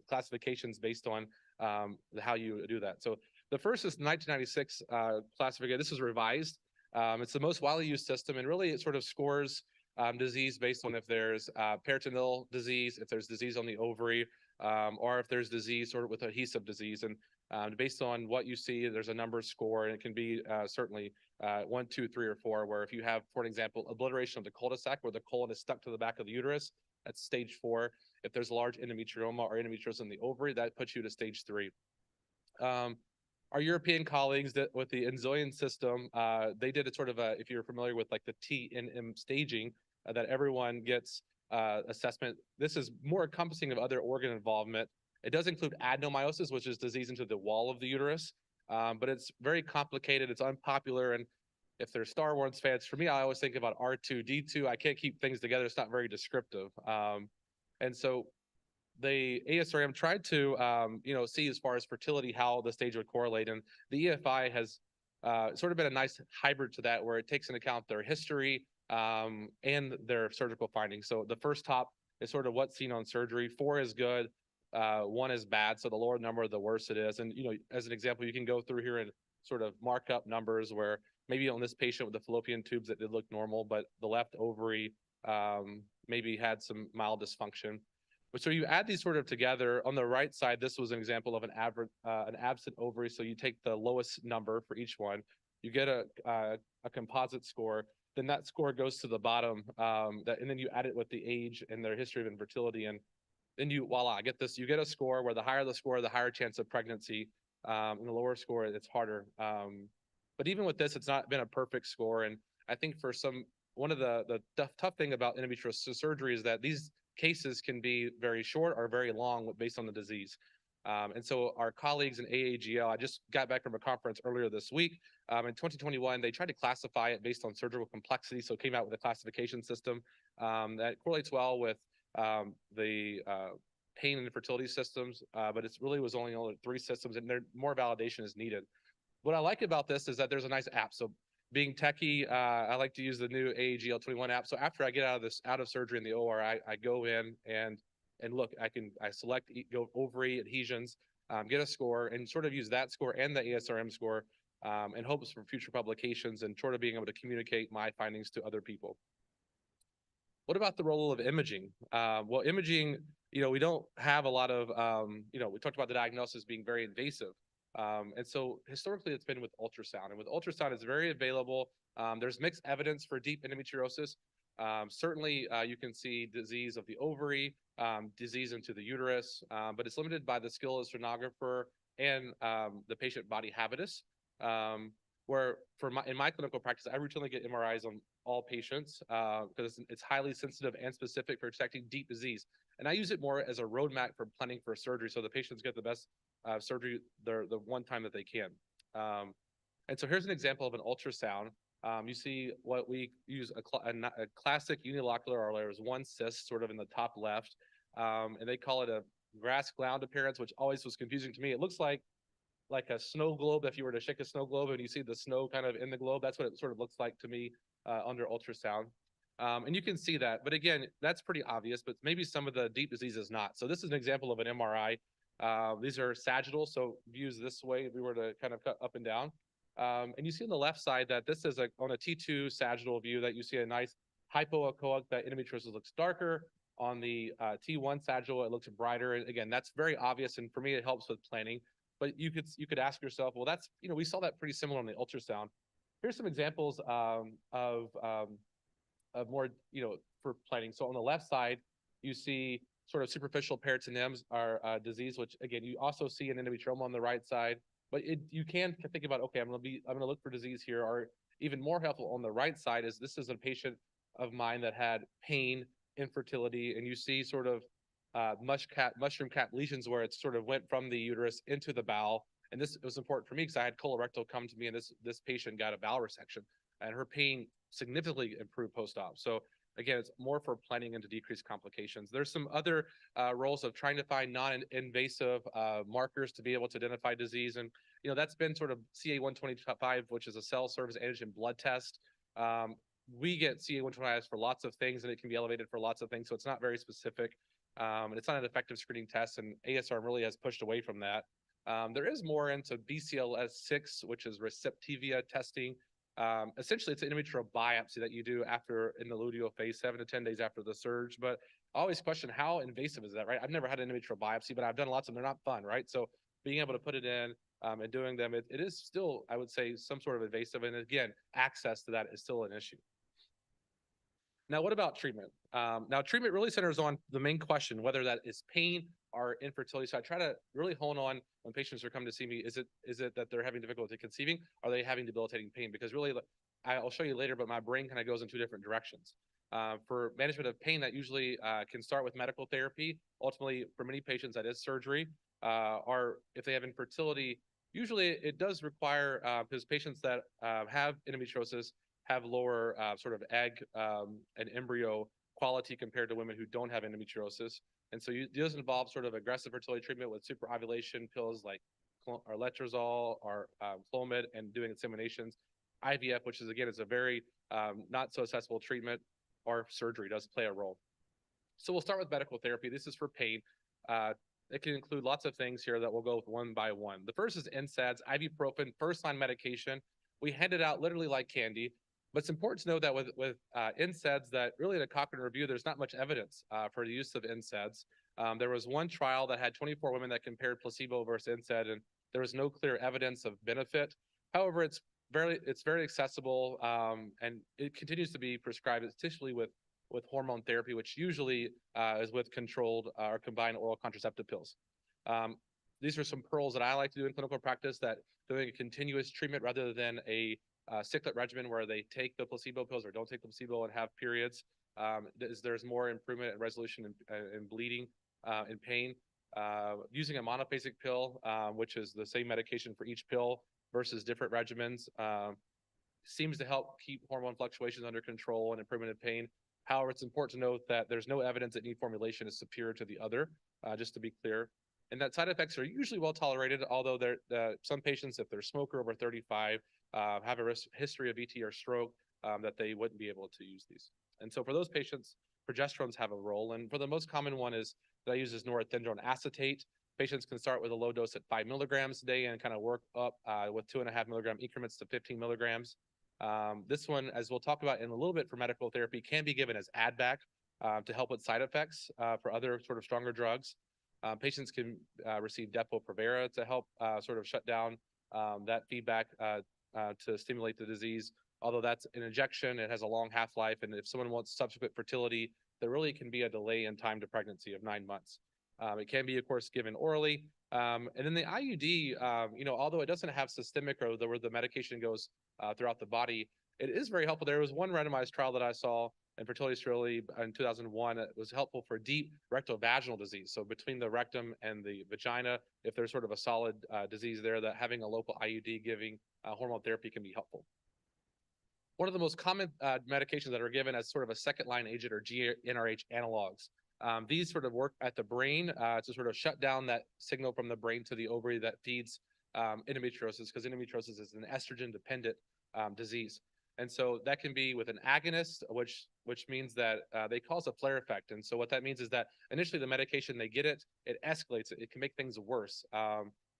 classifications based on how you do that. So the first is the 1996 classification. This is revised. It's the most widely used system, and really it sort of scores disease based on if there's peritoneal disease, if there's disease on the ovary, or if there's disease sort of with adhesive disease. And based on what you see, there's a number score, and it can be certainly 1, 2, 3, or 4, where if you have, for example, obliteration of the cul-de-sac where the colon is stuck to the back of the uterus, that's stage 4. If there's large endometrioma or endometriosis in the ovary, that puts you to stage 3. Our European colleagues with the Enzoian system, they did a sort of if you're familiar with like the TNM staging, that everyone gets assessment. This is more encompassing of other organ involvement. It does include adenomyosis, which is disease into the wall of the uterus, but it's very complicated. It's unpopular, and if they're Star Wars fans, for me, I always think about R2D2. I can't keep things together. It's not very descriptive, and so the ASRM tried to see as far as fertility how the stage would correlate, and the EFI has sort of been a nice hybrid to that, where it takes into account their history and their surgical findings. So the first top is sort of what's seen on surgery. 4 is good, 1 is bad. So the lower number, the worse it is. And as an example, you can go through here and sort of mark up numbers where maybe on this patient with the fallopian tubes that did look normal, but the left ovary maybe had some mild dysfunction. But so you add these sort of together. On the right side, this was an example of an absent ovary. So you take the lowest number for each one, you get a composite score. Then that score goes to the bottom, and then you add it with the age and their history of infertility, and then voila, get this. You get a score where the higher the score, the higher chance of pregnancy. And the lower score, it's harder. But even with this, it's not been a perfect score. And I think for one of the tough thing about endometriosis surgery is that these cases can be very short or very long based on the disease. And so our colleagues in AAGL, I just got back from a conference earlier this week. In 2021, they tried to classify it based on surgical complexity. So it came out with a classification system that correlates well with the pain and infertility systems, but it really was only 3 systems, and more validation is needed. What I like about this is that there's a nice app. So being techie, I like to use the new AAGL 21 app. So after I get out of surgery in the OR, I go in and look. I select ovary adhesions, get a score, and sort of use that score and the ASRM score in hopes for future publications and sort of being able to communicate my findings to other people. What about the role of imaging? Well, imaging, we don't have a lot of, we talked about the diagnosis being very invasive. And so historically it's been with ultrasound, and with ultrasound it's very available. There's mixed evidence for deep endometriosis. Certainly you can see disease of the ovary, disease into the uterus, but it's limited by the skill of the sonographer and the patient body habitus. Where in my clinical practice, I routinely get MRIs on all patients because it's highly sensitive and specific for detecting deep disease. And I use it more as a roadmap for planning for surgery, so the patients get the best surgery the one time that they can. And so here's an example of an ultrasound. You see what we use a classic unilocular, or there's one cyst sort of in the top left, and they call it a grass gland appearance, which always was confusing to me. It looks like a snow globe. If you were to shake a snow globe and you see the snow kind of in the globe, that's what it sort of looks like to me under ultrasound. And you can see that, but again, that's pretty obvious, but maybe some of the deep disease is not. So this is an example of an MRI. These are sagittal, so views this way, if we were to kind of cut up and down. And you see on the left side that this is on a T2 sagittal view that you see a nice hypoechoic, that endometriosis looks darker. On the T1 sagittal, it looks brighter. And again, that's very obvious, and for me, it helps with planning. But you could ask yourself, well, that's, we saw that pretty similar on the ultrasound. Here's some examples of more, for planning. So on the left side, you see sort of superficial peritoneums are disease, which again, you also see an endometrioma on the right side. But you can think about, okay, I'm gonna look for disease here. Or even more helpful on the right side is this is a patient of mine that had pain, infertility, and you see sort of mushroom cap lesions where it sort of went from the uterus into the bowel. And this was important for me because I had colorectal come to me, and this patient got a bowel resection, and her pain significantly improved post-op. So Again, it's more for planning and to decrease complications. There's some other roles of trying to find non-invasive markers to be able to identify disease. And, that's been sort of CA-125, which is a cell surface antigen blood test. We get CA-125 for lots of things, and it can be elevated for lots of things. So it's not very specific. And it's not an effective screening test, and ASR really has pushed away from that. There is more into BCLS6, which is receptivia testing. Essentially, it's an in vitro biopsy that you do in the luteal phase, 7 to 10 days after the surge. But I always question, how invasive is that, right? I've never had an in vitro biopsy, but I've done lots of them. They're not fun, right? So being able to put it in and doing them, it is still, I would say, some sort of invasive. And again, access to that is still an issue. Now, what about treatment? Now, treatment really centers on the main question, whether that is pain or infertility. So I try to really hone on when patients are coming to see me, is it that they're having difficulty conceiving? Are they having debilitating pain? Because really, I'll show you later, but my brain kind of goes in two different directions. For management of pain, that usually can start with medical therapy. Ultimately, for many patients, that is surgery. Or if they have infertility, usually it does require, because patients that have endometriosis have lower sort of egg and embryo quality compared to women who don't have endometriosis. And so it does involve sort of aggressive fertility treatment with superovulation pills like letrozole or Clomid, and doing inseminations. IVF, which is, again, is a very not so accessible treatment, or surgery does play a role. So we'll start with medical therapy. This is for pain. It can include lots of things here that we'll go with one by one. The first is NSAIDs, ibuprofen, first-line medication. We hand it out literally like candy. But it's important to know that with NSAIDs, that really in a Cochrane review, there's not much evidence for the use of NSAIDs. There was one trial that had 24 women that compared placebo versus NSAID, and there was no clear evidence of benefit. However, it's very accessible, and it continues to be prescribed, especially with hormone therapy, which usually is with controlled or combined oral contraceptive pills. These are some pearls that I like to do in clinical practice, that doing a continuous treatment rather than a cyclic regimen where they take the placebo pills or don't take the placebo and have periods. There's more improvement in resolution and bleeding and pain. Using a monophasic pill, which is the same medication for each pill versus different regimens, seems to help keep hormone fluctuations under control and improvement in pain. However, it's important to note that there's no evidence that any formulation is superior to the other, just to be clear. And that side effects are usually well tolerated, although some patients, if they're a smoker over 35, have a history of ET or stroke, that they wouldn't be able to use these. And so for those patients, progesterones have a role. And for the most common one is that I use is norethindrone acetate. Patients can start with a low dose at 5 milligrams a day and kind of work up with 2.5 milligram increments to 15 milligrams. This one, as we'll talk about in a little bit for medical therapy, can be given as add back to help with side effects for other sort of stronger drugs. Patients can receive Depo-Provera to help sort of shut down that feedback to stimulate the disease. Although that's an injection, it has a long half-life, and if someone wants subsequent fertility, there really can be a delay in time to pregnancy of 9 months. It can be, of course, given orally. And then the IUD, although it doesn't have systemic or where the medication goes throughout the body, it is very helpful. There was one randomized trial that I saw in fertility sterility in 2001. It was helpful for deep rectovaginal disease. So between the rectum and the vagina, if there's sort of a solid disease there, that having a local IUD giving hormone therapy can be helpful. One of the most common medications that are given as sort of a second-line agent are GnRH analogs. These sort of work at the brain to sort of shut down that signal from the brain to the ovary that feeds endometriosis, because endometriosis is an estrogen-dependent disease. And so that can be with an agonist, which means that they cause a flare effect. And so what that means is that initially the medication, they get it escalates. It can make things worse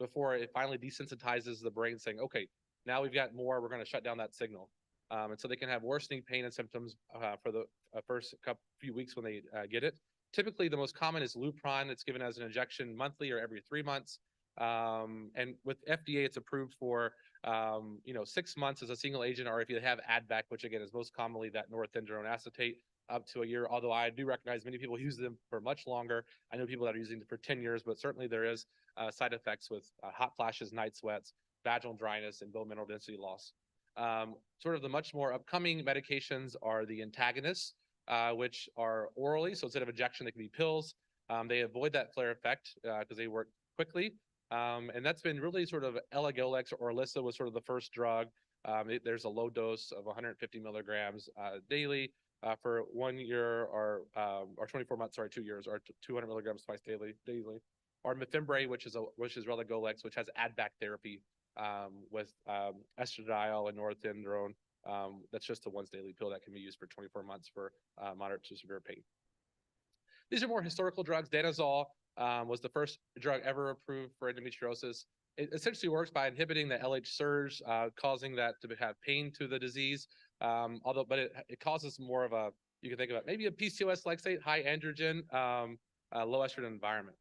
before it finally desensitizes the brain, saying, okay, now we've got more, we're going to shut down that signal. And so they can have worsening pain and symptoms for the first few weeks when they get it. Typically, the most common is Lupron. It's given as an injection monthly or every 3 months. And with FDA, it's approved for 6 months as a single agent, or if you have add back, which again is most commonly that norethindrone acetate, up to a year. Although I do recognize many people use them for much longer. I know people that are using them for 10 years, but certainly there is side effects with hot flashes, night sweats, vaginal dryness, and bone mineral density loss. Sort of the much more upcoming medications are the antagonists, which are orally. So instead of injection, they can be pills. They avoid that flare effect because they work quickly. And that's been really sort of elagolix or Orlissa was sort of the first drug. There's a low dose of 150 milligrams daily. for 1 year or 24 months, sorry, 2 years, or 200 milligrams twice daily. Or Mifimbre, which is relugolix, which has add-back therapy with estradiol and norethindrone. That's just a once daily pill that can be used for 24 months for moderate to severe pain. These are more historical drugs. Danazol was the first drug ever approved for endometriosis. It essentially works by inhibiting the LH surge, causing that to have pain to the disease. But it causes more of a, you can think about maybe a PCOS-like state, high androgen, low estrogen environment.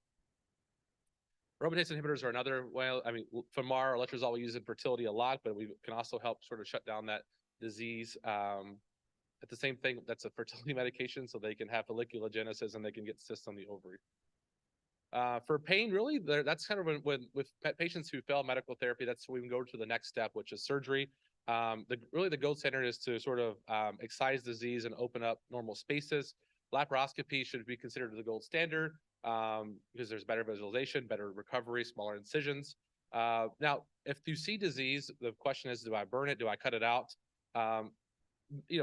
Aromatase inhibitors are another, well, I mean, Femar or letrozole we use in fertility a lot, but we can also help sort of shut down that disease. At the same thing, that's a fertility medication, so they can have folliculogenesis and they can get cysts on the ovary. For pain, really, that's kind of when with patients who fail medical therapy, that's when we can go to the next step, which is surgery. Really the gold standard is to sort of excise disease and open up normal spaces. Laparoscopy should be considered the gold standard because there's better visualization, better recovery, smaller incisions. Now, if you see disease, the question is, do I burn it? Do I cut it out?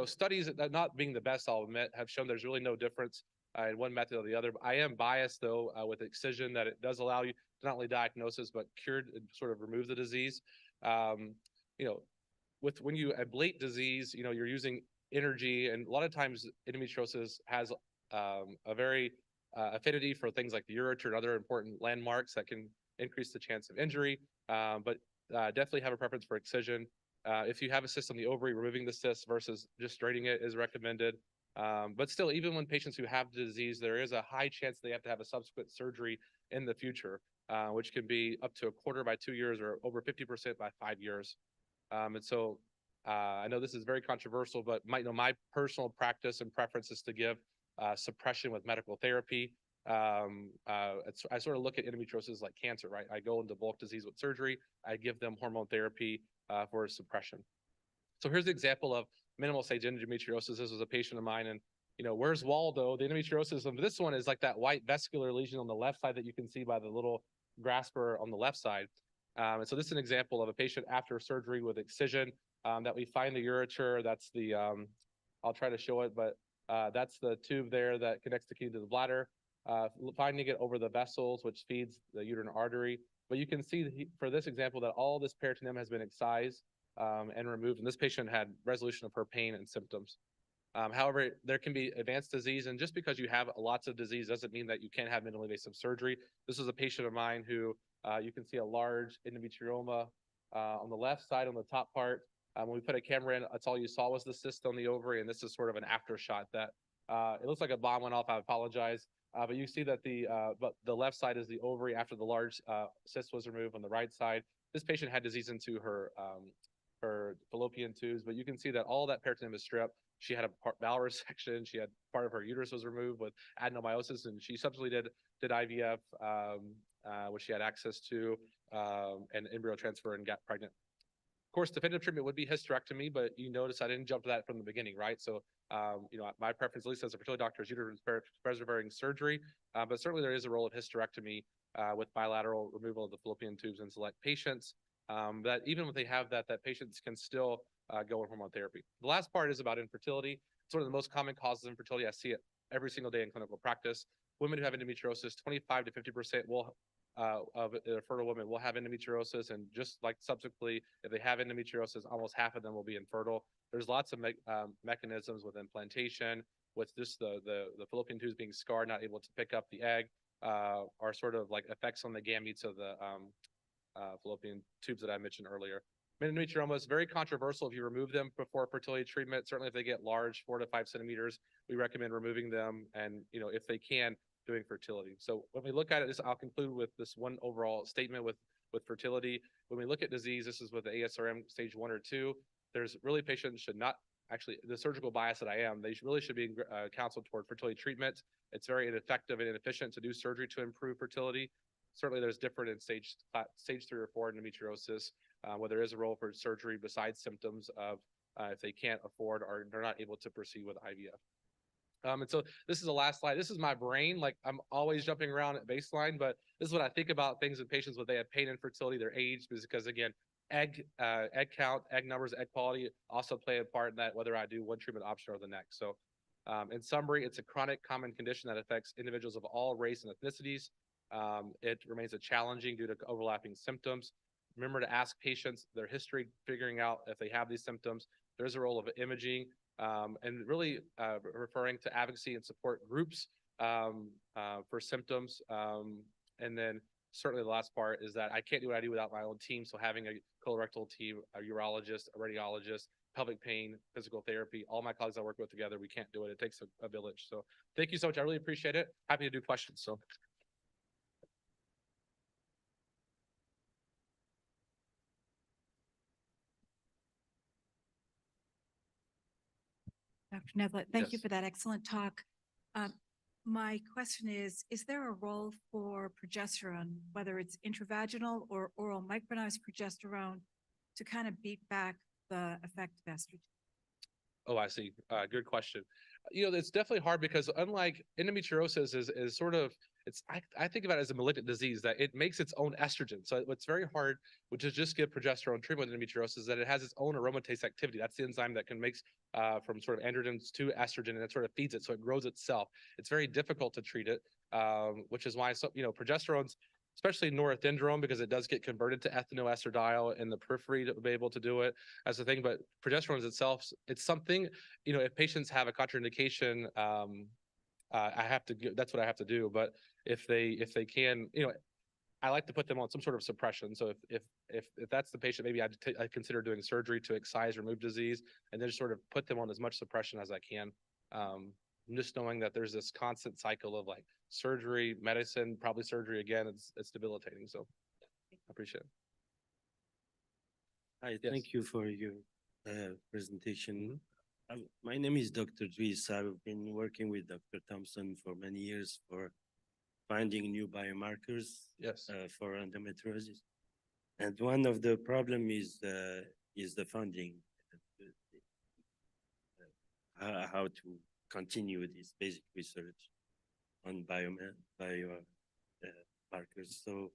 Studies that not being the best, I'll admit, have shown there's really no difference in one method or the other. I am biased, though, with excision, that it does allow you to not only diagnosis, but cured and sort of remove the disease. When you ablate disease, you're using energy, and a lot of times endometriosis has a very affinity for things like the ureter and other important landmarks that can increase the chance of injury, but definitely have a preference for excision. If you have a cyst on the ovary, removing the cyst versus just straightening it is recommended. But still, even when patients who have the disease, there is a high chance they have to have a subsequent surgery in the future, which can be up to a quarter by 2 years or over 50% by 5 years. And so I know this is very controversial, but my personal practice and preference is to give suppression with medical therapy. I sort of look at endometriosis like cancer, right? I go into bulk disease with surgery. I give them hormone therapy for suppression. So here's the example of minimal stage endometriosis. This was a patient of mine, and where's Waldo? The endometriosis of this one is like that white vesicular lesion on the left side that you can see by the little grasper on the left side. And so this is an example of a patient after surgery with excision that we find the ureter. That's the, I'll try to show it, but that's the tube there that connects the kidney to the bladder. Finding it over the vessels, which feeds the uterine artery. But you can see for this example that all this peritoneum has been excised and removed, and this patient had resolution of her pain and symptoms. However, there can be advanced disease, and just because you have lots of disease doesn't mean that you can't have minimally invasive surgery. This is a patient of mine who you can see a large endometrioma on the left side on the top part. When we put a camera in, that's all you saw was the cyst on the ovary, and this is sort of an after shot that it looks like a bomb went off. I apologize. But you see that the left side is the ovary after the large cyst was removed. On the right side, this patient had disease into her fallopian tubes, but you can see that all that peritoneum is stripped. She had a bowel resection. She had part of her uterus was removed with adenomyosis, and she subsequently did IVF, which she had access to, and embryo transfer and got pregnant. Of course, definitive treatment would be hysterectomy, but you notice I didn't jump to that from the beginning, right? So, my preference, at least as a fertility doctor, is uterine preserving surgery, but certainly there is a role of hysterectomy with bilateral removal of the fallopian tubes in select patients. That even when they have that patients can still go on hormone therapy. The last part is about infertility. It's one of the most common causes of infertility. I see it every single day in clinical practice. Women who have endometriosis, 25 to 50% of fertile women will have endometriosis, and just like subsequently, if they have endometriosis, almost half of them will be infertile. There's lots of mechanisms with implantation, with just the fallopian tubes being scarred, not able to pick up the egg, are sort of like effects on the gametes of the fallopian tubes that I mentioned earlier. Endometrioma is very controversial if you remove them before fertility treatment. Certainly if they get large, 4 to 5 centimeters, we recommend removing them, and if they can, doing fertility. So when we look at it, I'll conclude with this one overall statement with fertility. When we look at disease, this is with the ASRM stage 1 or 2. There's really patients should not, actually the surgical bias that I am, they really should be counseled toward fertility treatment. It's very ineffective and inefficient to do surgery to improve fertility. Certainly there's different in stage 3 or 4 endometriosis, where there is a role for surgery besides symptoms of if they can't afford or they're not able to proceed with IVF. And so this is the last slide. This is my brain. Like I'm always jumping around at baseline, but this is what I think about things in patients when they have pain, infertility, their age, because again, egg count, egg numbers, egg quality also play a part in that, whether I do one treatment option or the next. So In summary, it's a chronic common condition that affects individuals of all race and ethnicities. It remains a challenging due to overlapping symptoms. Remember to ask patients their history, figuring out if they have these symptoms. There's a role of imaging and really referring to advocacy and support groups for symptoms. And then certainly the last part is that I can't do what I do without my own team. So having a colorectal team, a urologist, a radiologist, pelvic pain, physical therapy, all my colleagues I work with together, we can't do it. It takes a village. So thank you so much. I really appreciate it. Happy to do questions. So. Dr. Nevlet, thank you Yes. for that excellent talk. My question is there a role for progesterone, whether it's intravaginal or oral micronized progesterone, to kind of beat back the effect of estrogen? Oh, I see. Good question. It's definitely hard because unlike endometriosis is sort of, I think about it as a malignant disease that it makes its own estrogen. So what's very hard, which is just give progesterone treatment with endometriosis, is that it has its own aromatase activity. That's the enzyme that can make from sort of androgens to estrogen, and it sort of feeds it. So it grows itself. It's very difficult to treat it, which is why, progesterone's, especially norethindrome, because it does get converted to ethanoestradiol in the periphery to be able to do it as a thing. But progesterone itself, it's something, if patients have a contraindication, I have to that's what I have to do. But if they can, I like to put them on some sort of suppression. So if that's the patient, maybe I'd consider doing surgery to excise, remove disease, and then just sort of put them on as much suppression as I can. Just knowing that there's this constant cycle of like surgery, medicine, probably surgery again, it's debilitating. So I appreciate it. Hi, Yes. thank you for your presentation. My name is Dr. Dries. I've been working with Dr. Thompson for many years for finding new biomarkers Yes. For endometriosis. And one of the problem is the funding, how to continue this basic research on biomarkers. So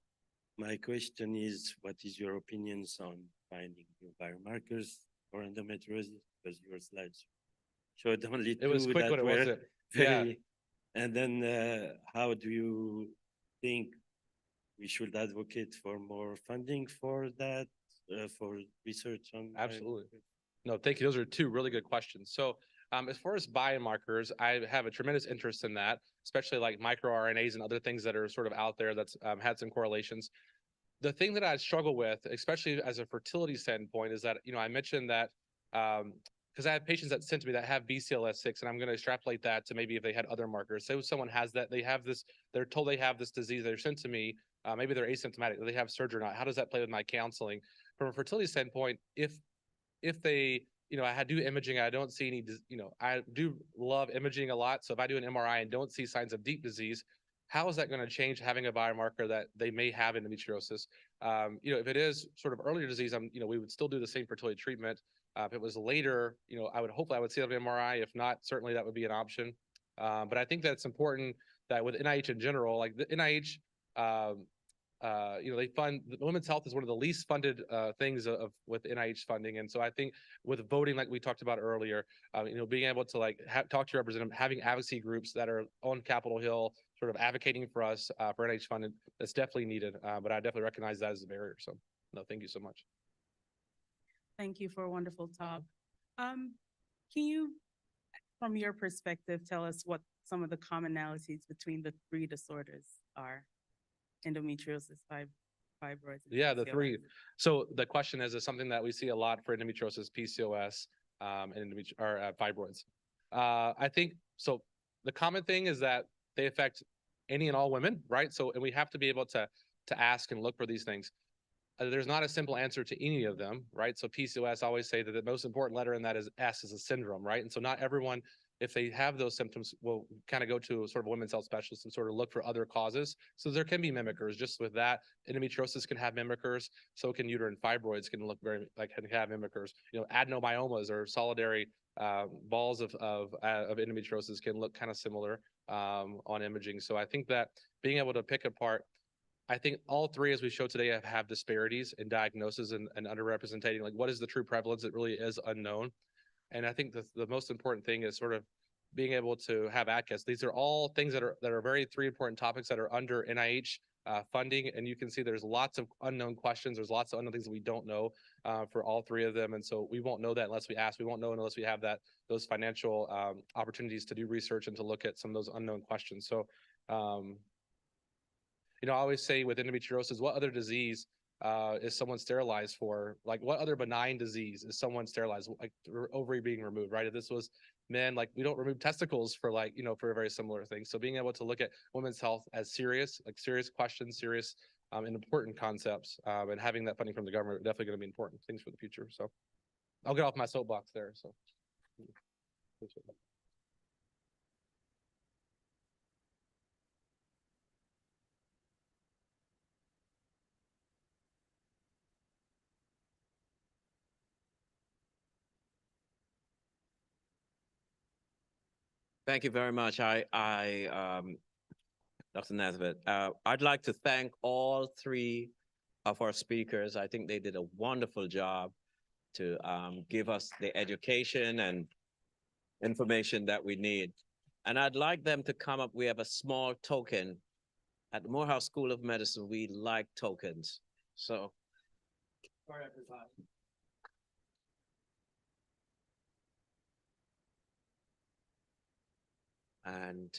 my question is, what is your opinions on finding new biomarkers for endometriosis? Because your slides showed only two. It was quick, that but it were wasn't. very. And then how do you think we should advocate for more funding for that, for research on? Absolutely. No, thank you. Those are two really good questions. So as far as biomarkers, I have a tremendous interest in that, especially like microRNAs and other things that are sort of out there that's had some correlations. The thing that I struggle with, especially as a fertility standpoint, is that, I mentioned that because I have patients that sent to me that have BCLS6, and I'm going to extrapolate that to maybe if they had other markers. Say someone has that, they have this, they're told they have this disease, they're sent to me, maybe they're asymptomatic, they have surgery or not. How does that play with my counseling? From a fertility standpoint, if they, I do imaging, I don't see any, I do love imaging a lot. So if I do an MRI and don't see signs of deep disease, how is that going to change having a biomarker that they may have endometriosis? If it is sort of earlier disease, we would still do the same fertility treatment. If it was later, I would see that MRI. If not, certainly that would be an option. But I think that's important that with NIH in general, like the NIH, they fund women's health is one of the least funded things with NIH funding. And so I think with voting, like we talked about earlier, being able to like talk to your representative, having advocacy groups that are on Capitol Hill, sort of advocating for us for NIH funding, that's definitely needed. But I definitely recognize that as a barrier. So no, thank you so much. Thank you for a wonderful talk. Can you, from your perspective, tell us what some of the commonalities between the three disorders are? Endometriosis, fibroids. Yeah, the three. So the question is something that we see a lot for endometriosis, PCOS, and fibroids. I think so. The common thing is that they affect any and all women, right? So, and we have to be able to ask and look for these things. There's not a simple answer to any of them, right? So PCOS, I always say that the most important letter in that is S, is a syndrome, right? And so not everyone, if they have those symptoms, will kind of go to sort of a women's health specialist and sort of look for other causes. So there can be mimickers. Just with that, endometriosis can have mimickers. So can uterine fibroids can look can have mimickers. Adenomyomas or solitary balls of endometriosis can look kind of similar on imaging. So I think that being able to pick apart, I think all three, as we showed today, have disparities in diagnosis and underrepresenting. Like, what is the true prevalence? It really is unknown. And I think the most important thing is sort of being able to have access. These are all things that are very three important topics that are under NIH funding, and you can see there's lots of unknown questions. There's lots of unknown things that we don't know for all three of them, and so we won't know that unless we ask. We won't know unless we have those financial opportunities to do research and to look at some of those unknown questions. So, you know, I always say with endometriosis, what other disease is someone sterilized for? Like, what other benign disease is someone sterilized, like ovary being removed, right? If this was men, like, we don't remove testicles for, like, you know, for a very similar thing. So being able to look at women's health as serious, like serious questions, serious and important concepts, and having that funding from the government are definitely going to be important things for the future. So I'll get off my soapbox there. So. Thank you very much. Dr. Nazareth, I'd like to thank all three of our speakers. I think they did a wonderful job to give us the education and information that we need. And I'd like them to come up. We have a small token. At the Morehouse School of Medicine, we like tokens. So, for everybody. And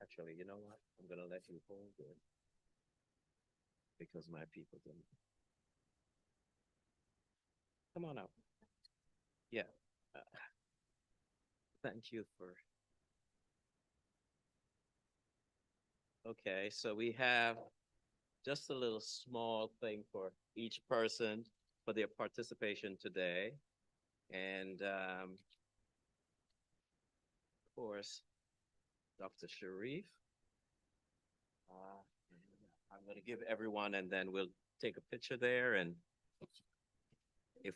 actually, you know what? I'm gonna let you hold it because my people didn't. Come on out. Yeah. Thank you for. Okay, so we have just a little small thing for each person for their participation today. And of course, Dr. Sharif. I'm going to give everyone, and then we'll take a picture there. And if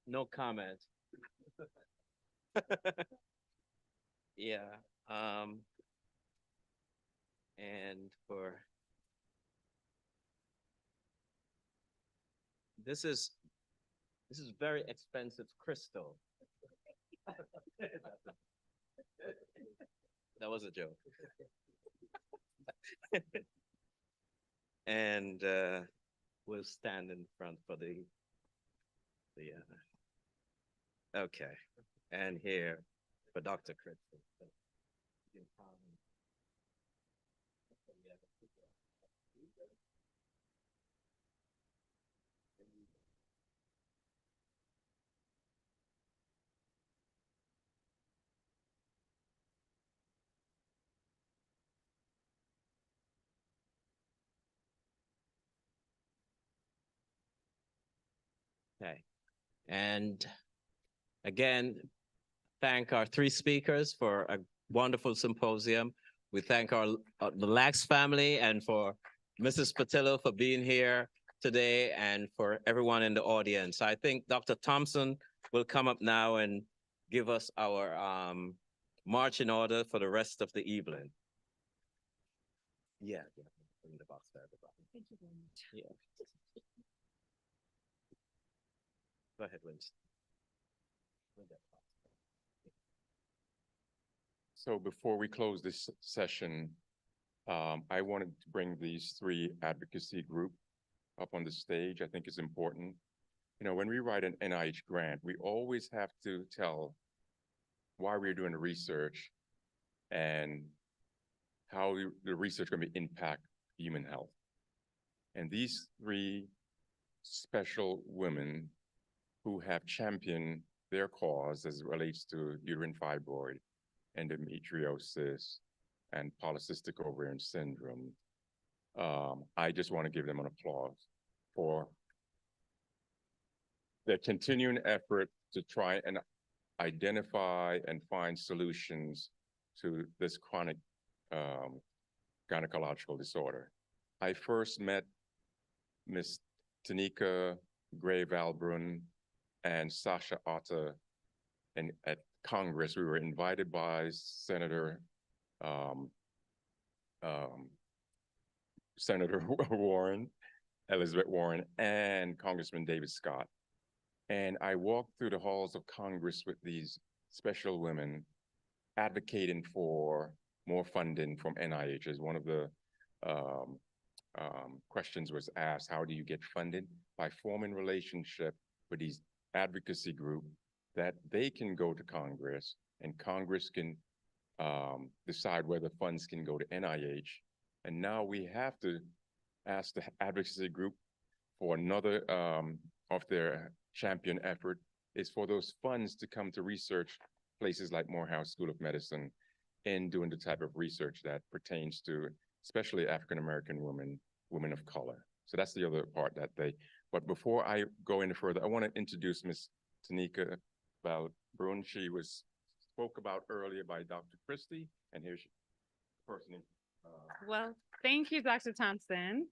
no comment. Yeah. And for this is very expensive crystal. That was a joke. And we'll stand in front for the okay. And here for Dr. Crystal. Okay. And again, thank our three speakers for a wonderful symposium. We thank our the Lax family and for Mrs. Patillo for being here today and for everyone in the audience. I think Dr. Thompson will come up now and give us our marching order for the rest of the evening. Yeah, bring the box there. Thank you very much. Yeah. Go ahead, Winston. So before we close this session, I wanted to bring these three advocacy group up on the stage. I think it's important. You know, when we write an NIH grant, we always have to tell why we're doing the research and how the research going to impact human health. And these three special women who have championed their cause as it relates to uterine fibroid, endometriosis, and polycystic ovarian syndrome. I just want to give them an applause for their continuing effort to try and identify and find solutions to this chronic gynecological disorder. I first met Ms. Tanika Gray-Valbrun and Sasha Otta at Congress. We were invited by Senator Warren, Elizabeth Warren and Congressman David Scott. And I walked through the halls of Congress with these special women advocating for more funding from NIH. As one of the questions was asked, how do you get funded? By forming relationship with these advocacy group that they can go to Congress and Congress can decide whether funds can go to NIH. And now we have to ask the advocacy group for another of their champion effort is for those funds to come to research places like Morehouse School of Medicine in doing the type of research that pertains to especially African-American women of color. So that's the other part that but before I go any further, I want to introduce Ms. Tanika Valbrun. She was spoke about earlier by Dr. Christie, and here's the person. Well, thank you, Dr. Thompson.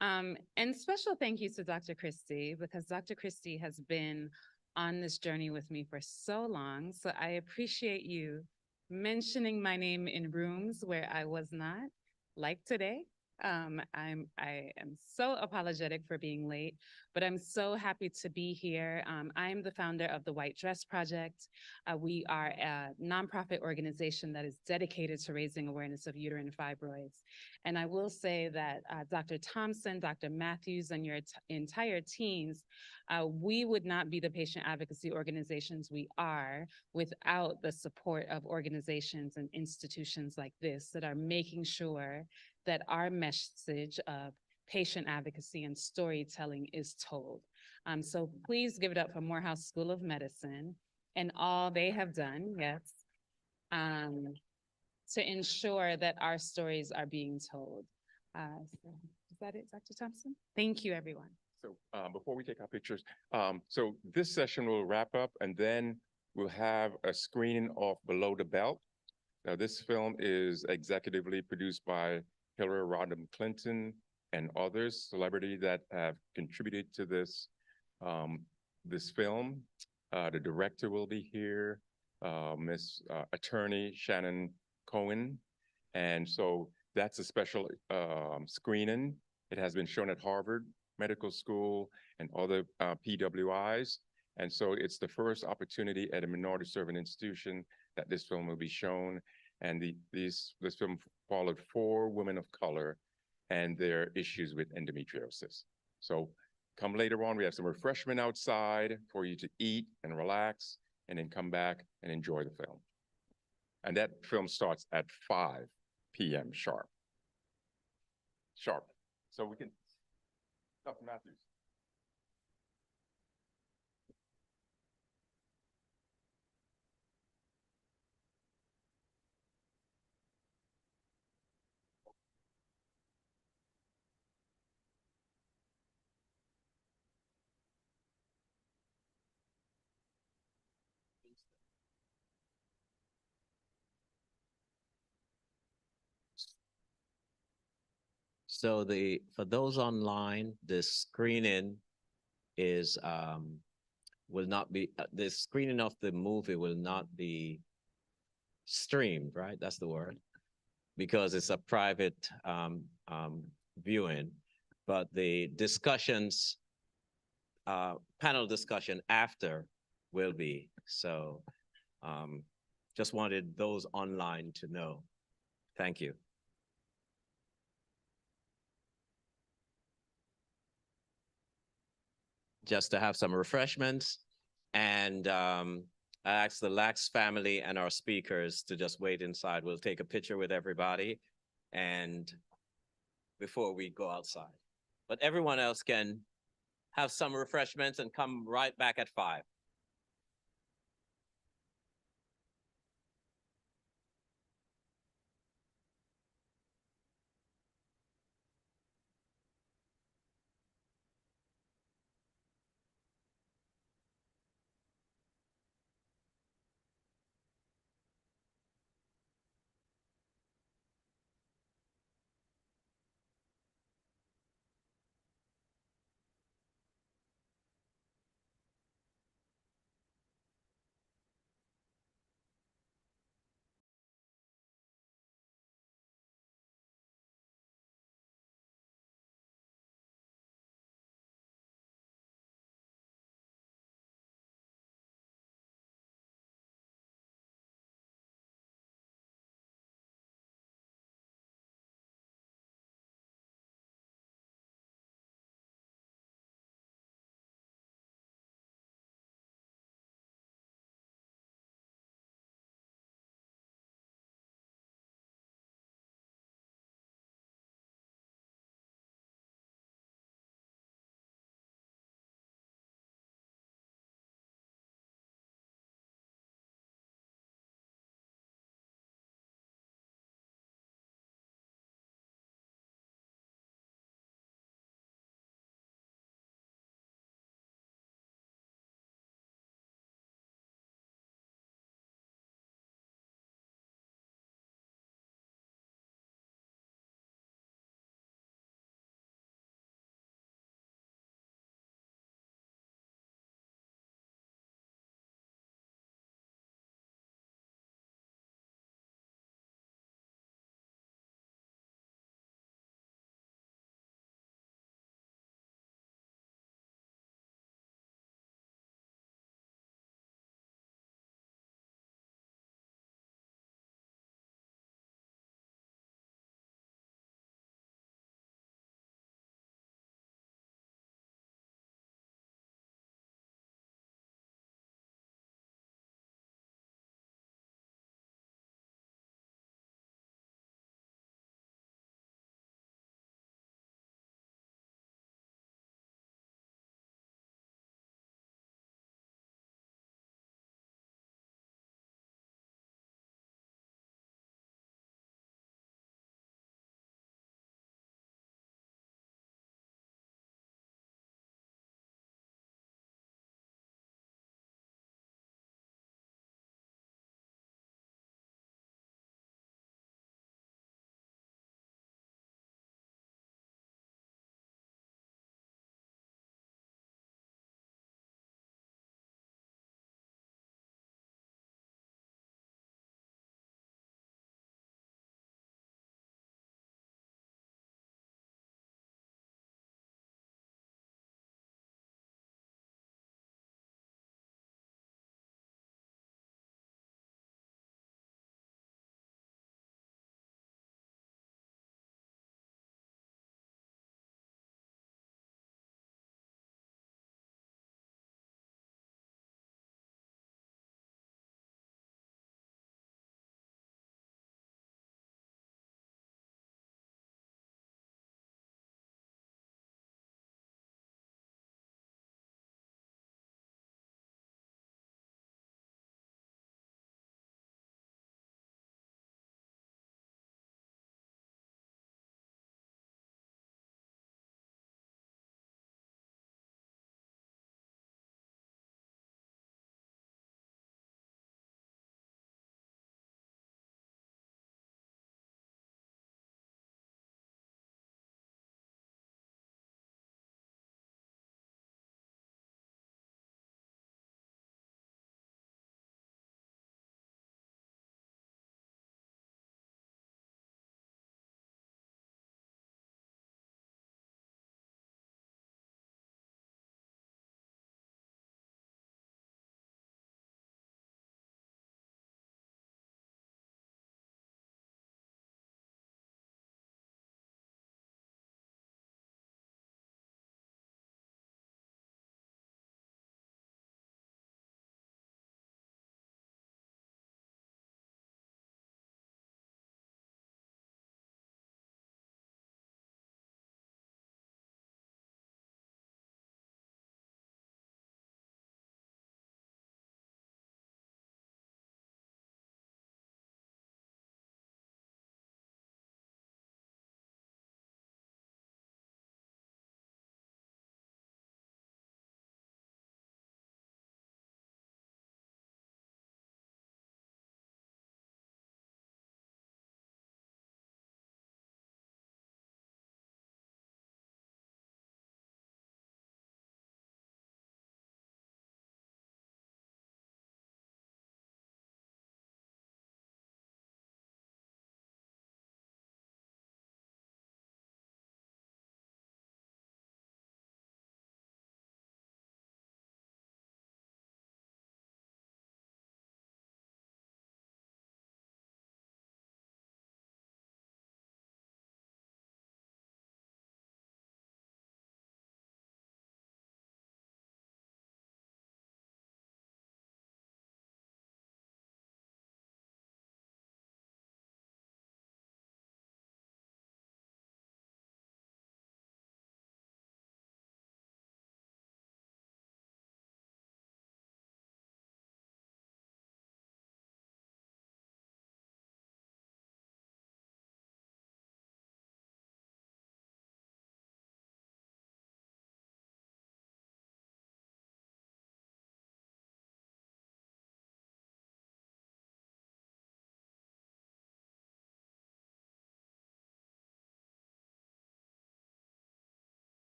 And special thank you to Dr. Christie, because Dr. Christie has been on this journey with me for so long. So I appreciate you mentioning my name in rooms where I was not, like today. I am so apologetic for being late, but I'm so happy to be here. I'm the founder of the White Dress Project. We are a nonprofit organization that is dedicated to raising awareness of uterine fibroids. And I will say that Dr. Thompson, Dr. Matthews, and your entire teams, we would not be the patient advocacy organizations we are without the support of organizations and institutions like this that are making sure that our message of patient advocacy and storytelling is told. So please give it up for Morehouse School of Medicine and all they have done, yes, to ensure that our stories are being told. So is that it, Dr. Thompson? Thank you, everyone. So before we take our pictures, so this session will wrap up and then we'll have a screening of Below the Belt. Now this film is executively produced by Hillary Rodham Clinton and others, celebrities that have contributed to this, this film. The director will be here, Miss Attorney Shannon Cohen. And so that's a special screening. It has been shown at Harvard Medical School and other PWIs. And so it's the first opportunity at a minority serving institution that this film will be shown. And this film followed 4 women of color and their issues with endometriosis. So come later on, we have some refreshment outside for you to eat and relax, and then come back and enjoy the film. And that film starts at 5 p.m. sharp. So we can, Dr. Matthews. So for those online, the screening is will not be the screening of the movie will not be streamed, right? That's the word, because it's a private viewing. But the discussions, panel discussion after will be. So just wanted those online to know. Thank you. Just to have some refreshments. And I asked the Lax family and our speakers to just wait inside. We'll take a picture with everybody and before we go outside. But everyone else can have some refreshments and come right back at 5.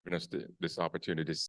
giving us this opportunity to